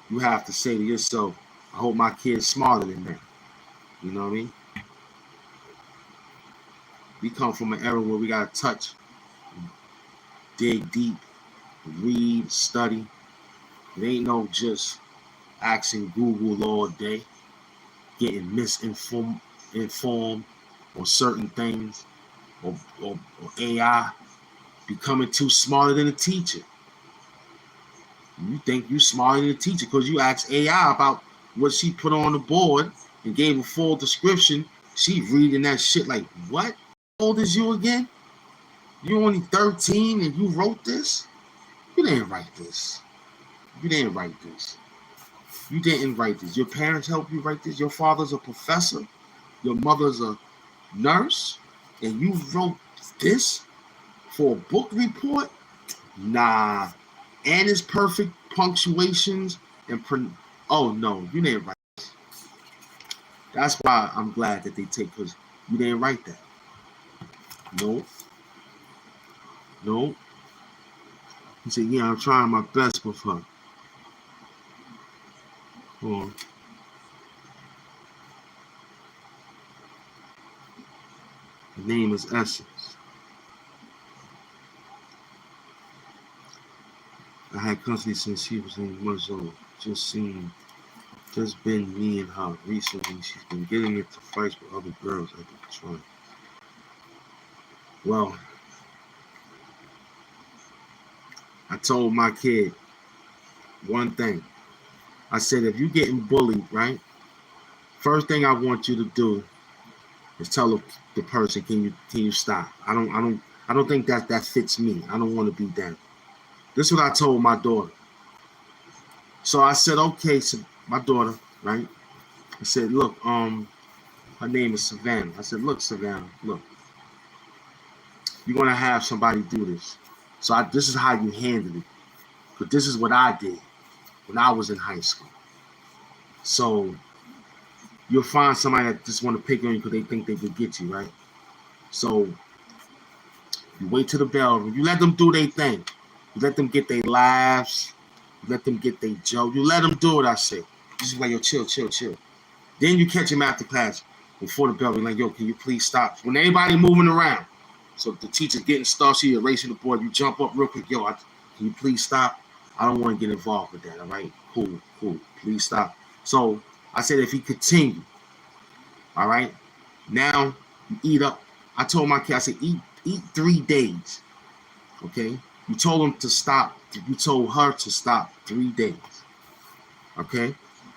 You have to say to yourself, I hope my kid's smarter than that. You know what I mean? We come from an era where we got to touch, dig deep, read, study. It ain't no just asking Google all day, getting misinformed on certain things, or AI, becoming too smarter than a teacher. You think you smarter than a teacher because you asked AI about what she put on the board and gave a full description. She reading that shit like, what? How old is you again? You only 13 and you wrote this? You didn't write this. You didn't write this. You didn't write this. Your parents helped you write this. Your father's a professor. Your mother's a nurse. And you wrote this for a book report? Nah. And it's perfect punctuations and oh no, you didn't write this. That's why I'm glad that they take, because you didn't write that. No. No. He said, yeah, I'm trying my best with her. Hold on. The name is Essence. had custody since she was 8 months old. Just been me and her. Recently, she's been getting into fights with other girls at the patrol. Well, I told my kid one thing. I said, if you're getting bullied, right? First thing I want you to do is tell the person, can you stop? I don't think that fits me. I don't want to be that. This is what I told my daughter. So I said, okay, so my daughter, right? I said, look, her name is Savannah. I said, look, Savannah, look, you're gonna have somebody do this. So this is how you handle it. But this is what I did when I was in high school. So you'll find somebody that just want to pick on you because they think they could get you, right? So you wait till the bell. You let them do their thing. You let them get their laughs. You let them get their joke. You let them do it, I say. Just like, yo, chill. Then you catch them after class before the bell. Be like, yo, can you please stop? When everybody moving around. So if the teacher's getting stuff, she erasing the board, you jump up real quick. Yo, can you please stop? I don't want to get involved with that, all right? Cool. Please stop. So I said, if he continue, all right, now you eat up. I told my kid, I said, eat 3 days, okay? You told him to stop. You told her to stop 3 days, okay?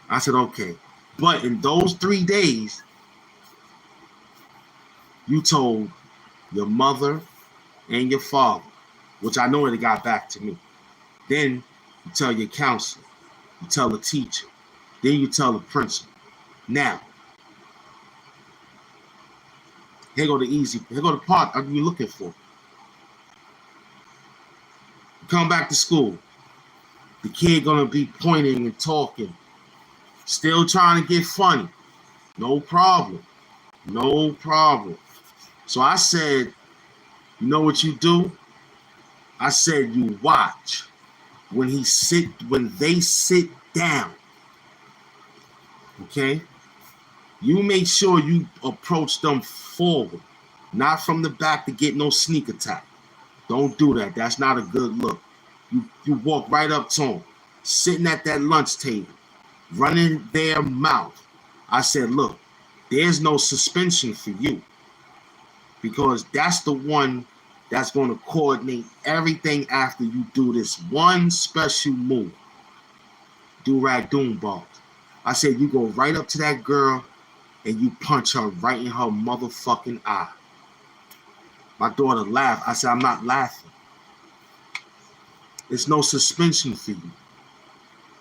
I said, okay. But in those 3 days, you told your mother and your father, which I know they got back to me. Then you tell your counselor, you tell the teacher, then you tell the principal. Now, here go the part you're looking for. You come back to school, the kid gonna be pointing and talking, still trying to get funny. No problem. So I said, you know what you do? I said, you watch when they sit down. Okay? You make sure you approach them forward, not from the back to get no sneak attack. Don't do that. That's not a good look. You walk right up to them, sitting at that lunch table, running their mouth. I said, look, there's no suspension for you because that's the one that's going to coordinate everything after you do this one special move. Do-rag doom balls. I said, you go right up to that girl and you punch her right in her motherfucking eye. My daughter laughed. I said, I'm not laughing. There's no suspension for you.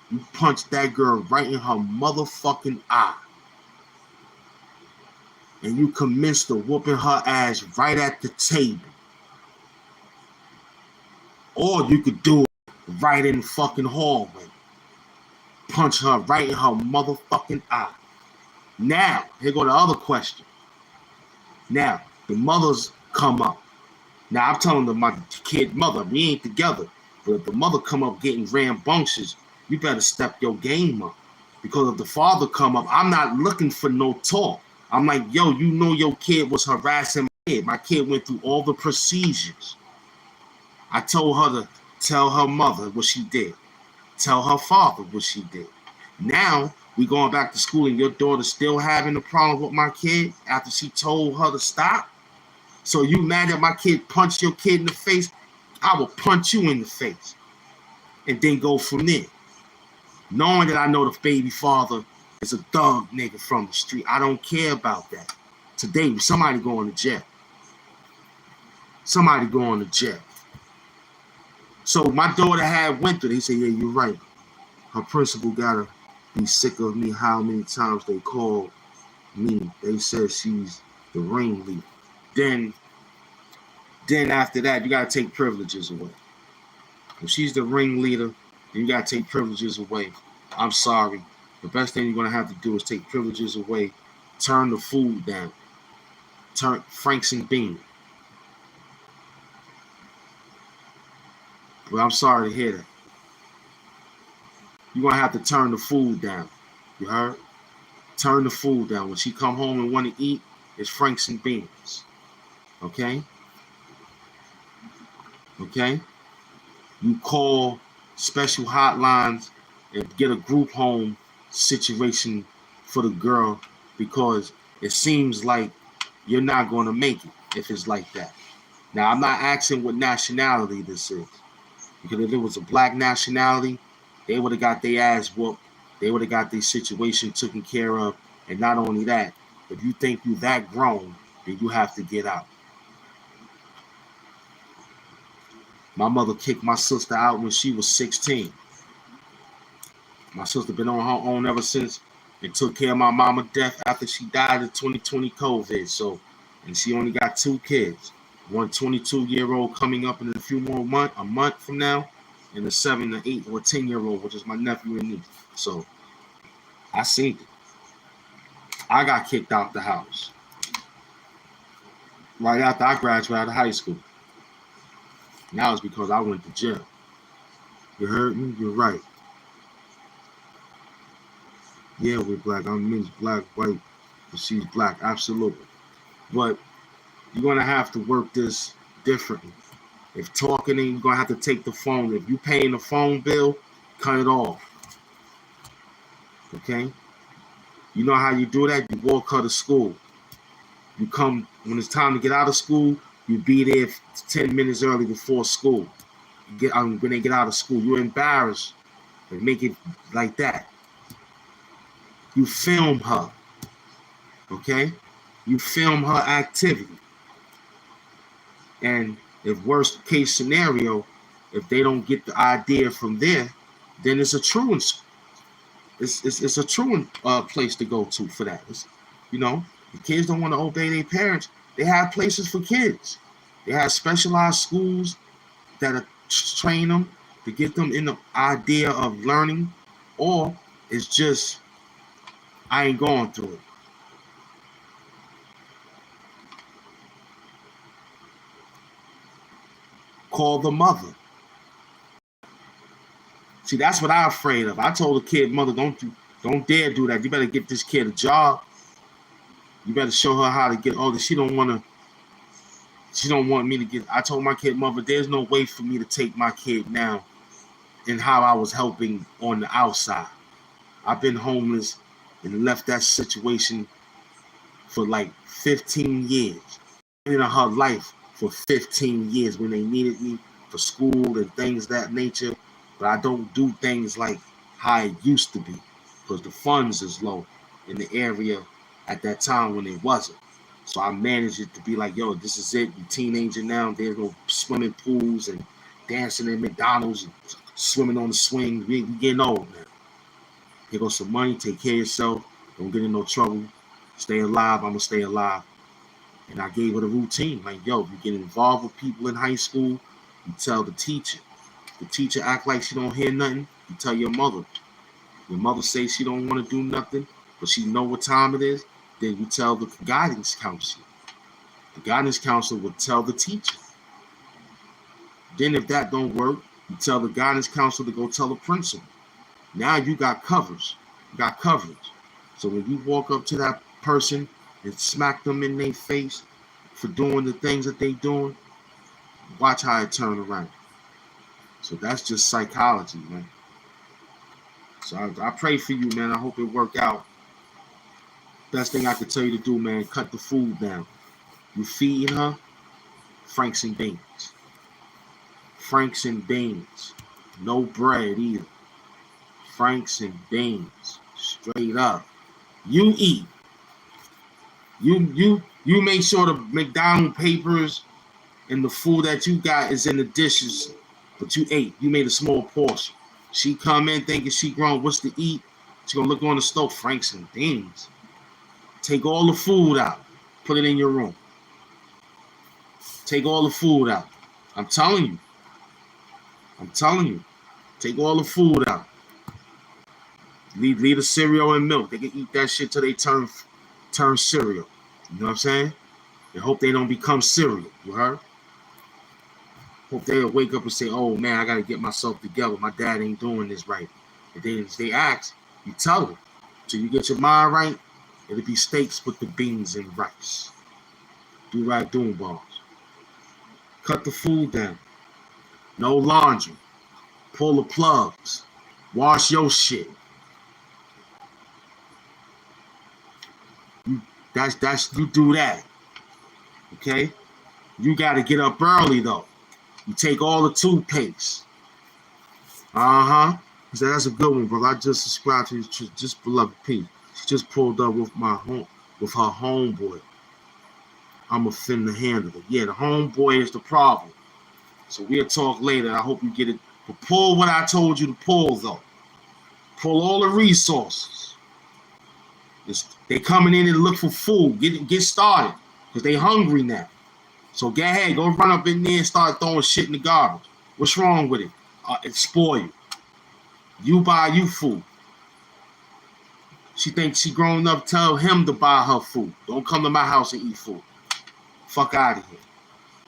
You punch that girl right in her motherfucking eye. And you commence to whooping her ass right at the table. Or you could do it right in the fucking hallway. Punch her right in her motherfucking eye. Now, here go the other question. Now, the mothers come up. Now, I'm telling my kid mother, we ain't together. But if the mother come up getting rambunctious, you better step your game up. Because if the father come up, I'm not looking for no talk. I'm like, yo, you know your kid was harassing my kid. My kid went through all the procedures. I told her to tell her mother what she did. Tell her father what she did. Now, we going back to school and your daughter's still having a problem with my kid after she told her to stop? So you mad that my kid punched your kid in the face? I will punch you in the face and then go from there. Knowing that I know the baby father is a thug nigga from the street. I don't care about that. Today, somebody going to jail. Somebody going to jail. So my daughter had went through it. He said, yeah, you're right. Her principal got to be sick of me how many times they called me. They said she's the ringleader. Then after that, you got to take privileges away. If she's the ringleader, then you got to take privileges away. I'm sorry. The best thing you're going to have to do is take privileges away, turn the food down, turn Franks and beans. Well, I'm sorry to hear that. You're going to have to turn the food down. You heard? Turn the food down. When she come home and want to eat, it's Franks and beans. Okay? Okay? You call special hotlines and get a group home situation for the girl, because it seems like you're not going to make it if it's like that. Now, I'm not asking what nationality this is, because if it was a black nationality, they would have got their ass whooped. They would have got their situation taken care of. And not only that, if you think you that grown, then you have to get out. My mother kicked my sister out when she was 16. My sister been on her own ever since, and took care of my mama death after she died of 2020 COVID. So, and she only got 2 kids. One 22-year-old coming up in a few more a month from now, and a 7 or 8 or 10-year-old, which is my nephew and niece. So I seen it. I got kicked out the house right after I graduated out of high school. Now it's because I went to jail. You heard me? You're right. Yeah, we're black. I'm mixed black, white, but she's black. Absolutely. But you're going to have to work this differently. If talking, you're going to have to take the phone. If you're paying the phone bill, cut it off. Okay? You know how you do that? You walk her to school. You come, when it's time to get out of school, you be there 10 minutes early before school. When they get out of school, you're embarrassed and make it like that. You film her. Okay? You film her activity. And if worst case scenario, if they don't get the idea from there, then it's a truant. It's a truant place to go to for that. The kids don't want to obey their parents. They have places for kids. They have specialized schools that train them to get them in the idea of learning, or it's just I ain't going through it. Call the mother. See, that's what I'm afraid of. I told the kid, mother, don't dare do that. You better get this kid a job. You better show her how to get older. She don't want me to get. I told my kid, mother, there's no way for me to take my kid now and how I was helping on the outside. I've been homeless and left that situation for like 15 years. In her life for 15 years when they needed me for school and things of that nature. But I don't do things like how it used to be, because the funds is low in the area at that time when it wasn't. So I managed it to be like, yo, this is it. You're a teenager now. There's no swimming pools and dancing in McDonald's and swimming on the swing. We getting old now. Here goes some money. Take care of yourself. Don't get in no trouble. Stay alive. I'm going to stay alive. And I gave her the routine. Like, yo, if you get involved with people in high school, you tell the teacher. The teacher act like she don't hear nothing, you tell your mother. Your mother says she don't want to do nothing, but she know what time it is, then you tell the guidance counselor. The guidance counselor will tell the teacher. Then if that don't work, you tell the guidance counselor to go tell the principal. Now you got coverage. You got coverage. So when you walk up to that person and smack them in their face for doing the things that they doing, watch how it turn around. So that's just psychology, man. So I pray for you, man. I hope it work out. Best thing I could tell you to do, man, cut the food down. You feeding her, Franks and beans. Franks and beans. No bread either. Franks and beans. Straight up. You eat. You make sure the McDonald's papers and the food that you got is in the dishes, but you ate. You made a small portion. She come in thinking she grown. What's to eat? She gonna look on the stove. Franks and beans. Take all the food out. Put it in your room. Take all the food out. I'm telling you. Take all the food out. Leave the cereal and milk. They can eat that shit till they turn cereal. You know what I'm saying? They hope they don't become cereal. You heard? Hope they'll wake up and say, oh man, I gotta get myself together. My dad ain't doing this right. If they ask, you tell them. Till you get your mind right, it'll be steaks with the beans and rice. Do right doing balls. Cut the food down. No laundry. Pull the plugs. Wash your shit. You do that. Okay? You got to get up early though. You take all the toothpaste. Uh-huh. So that's a good one, bro. I just subscribed to just beloved P. She just pulled up with her homeboy. I'm a finna handle it. Yeah, the homeboy is the problem. So we'll talk later. I hope you get it. But pull what I told you to pull though. Pull all the resources. They coming in and look for food. Get started. Because they hungry now. So go ahead, go run up in there and start throwing shit in the garbage. What's wrong with it? It spoil you. You buy you food. She thinks she grown up, tell him to buy her food. Don't come to my house and eat food. Fuck out of here.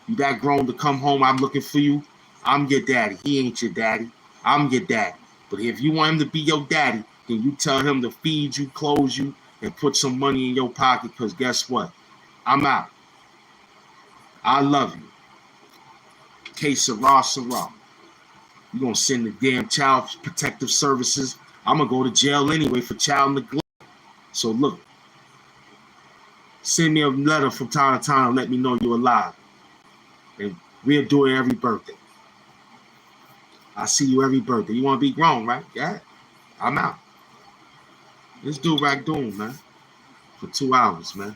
You that grown to come home, I'm looking for you. I'm your daddy. He ain't your daddy. I'm your daddy. But if you want him to be your daddy, then you tell him to feed you, clothe you, and put some money in your pocket, because guess what? I'm out. I love you. Que sera, sera. You gonna send the damn child protective services. I'm gonna go to jail anyway for child neglect. So look, send me a letter from time to time and let me know you're alive. And we'll do it every birthday. I see you every birthday. You wanna be grown, right? Yeah. I'm out. Let's do ragdoon, man. For 2 hours, man.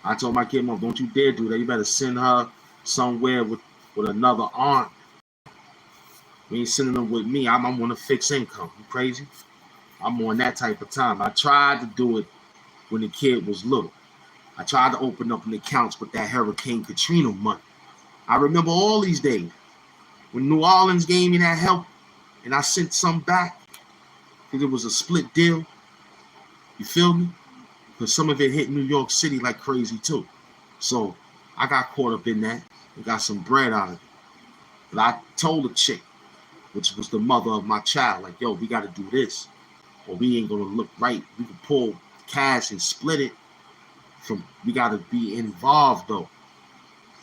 I told my kid, Mom, don't you dare do that. You better send her somewhere with another aunt. You ain't sending them with me. I'm on a fixed income. You crazy? I'm on that type of time. I tried to do it when the kid was little. I tried to open up an account with that Hurricane Katrina money. I remember all these days when New Orleans gave me that help and I sent some back because it was a split deal. You feel me? Because some of it hit New York City like crazy too. So I got caught up in that and got some bread out of it. But I told the chick, which was the mother of my child, like, yo, we got to do this or we ain't going to look right. We can pull cash and split it. We got to be involved though.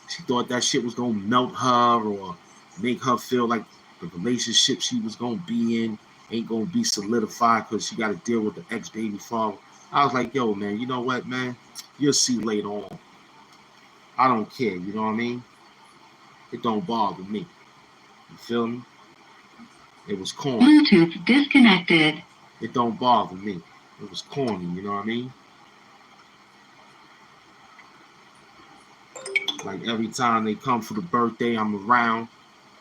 She thought that shit was going to melt her or make her feel like the relationship she was going to be in ain't going to be solidified because she got to deal with the ex-baby father. I was like, yo, man, you know what, man? You'll see later on. I don't care, you know what I mean? It don't bother me. You feel me? It was corny. Bluetooth disconnected. It don't bother me. It was corny, you know what I mean? Like every time they come for the birthday, I'm around.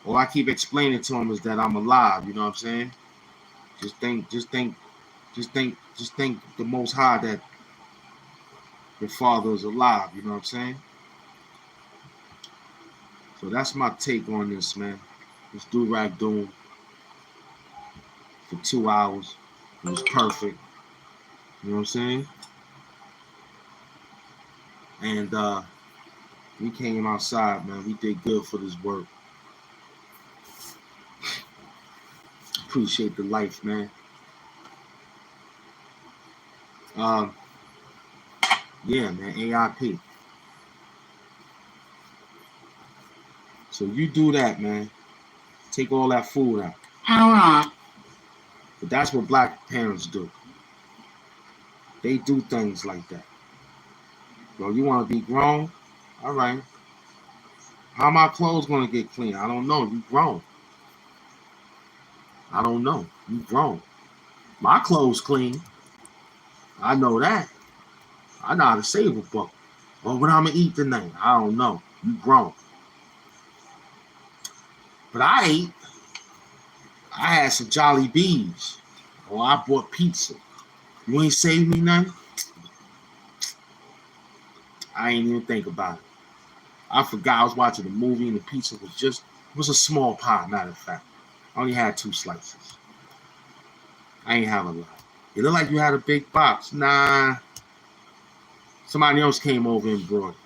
All I keep explaining to them is that I'm alive, you know what I'm saying? Just think the Most High that your father is alive, you know what I'm saying? So that's my take on this, man. Let's do ragdoon for 2 hours. It was perfect. You know what I'm saying? And we came outside, man. We did good for this work. Appreciate the life, man. Yeah, man, AIP. So you do that, man. Take all that food out. Power off. But that's what black parents do. They do things like that. Bro, you want to be grown? All right. How my clothes going to get clean? I don't know. You grown. I don't know. You grown. My clothes clean. I know that. I know how to save a buck. Well, what I'm going to eat tonight? I don't know. You grown. But I ate. I had some Jolly Bees. Or I bought pizza. You ain't saved me nothing? I ain't even think about it. I forgot I was watching a movie and the pizza was a small pie, matter of fact. I only had 2 slices. I ain't have a lot. It looked like you had a big box. Nah. Somebody else came over and brought it.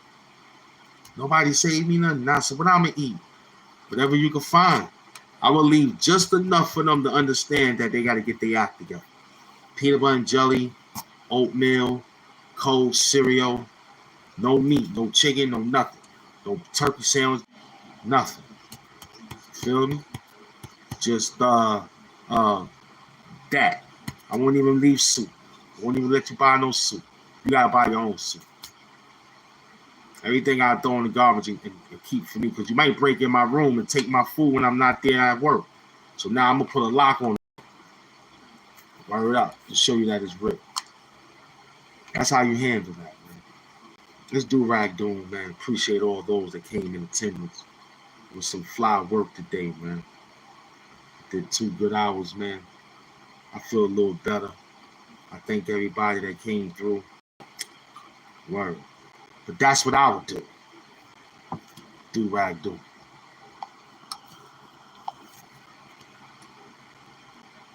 Nobody saved me nothing. Nah, so what I'm going to eat? Whatever you can find. I will leave just enough for them to understand that they got to get their act together. Peanut butter and jelly, oatmeal, cold cereal, no meat, no chicken, no nothing. No turkey sandwich, nothing. Feel me? Just that. I won't even leave soup. I won't even let you buy no soup. You gotta buy your own soup. Everything I throw in the garbage and keep for me, because you might break in my room and take my food when I'm not there at work. So now I'm gonna put a lock on it. Wire it up to show you that it's real. That's how you handle that, man. Let's do rag doing, man. Appreciate all those that came in attendance. It was some fly work today, man. Did 2 good hours, man. I feel a little better. I thank everybody that came through. Word. But that's what I would do. Do rag do.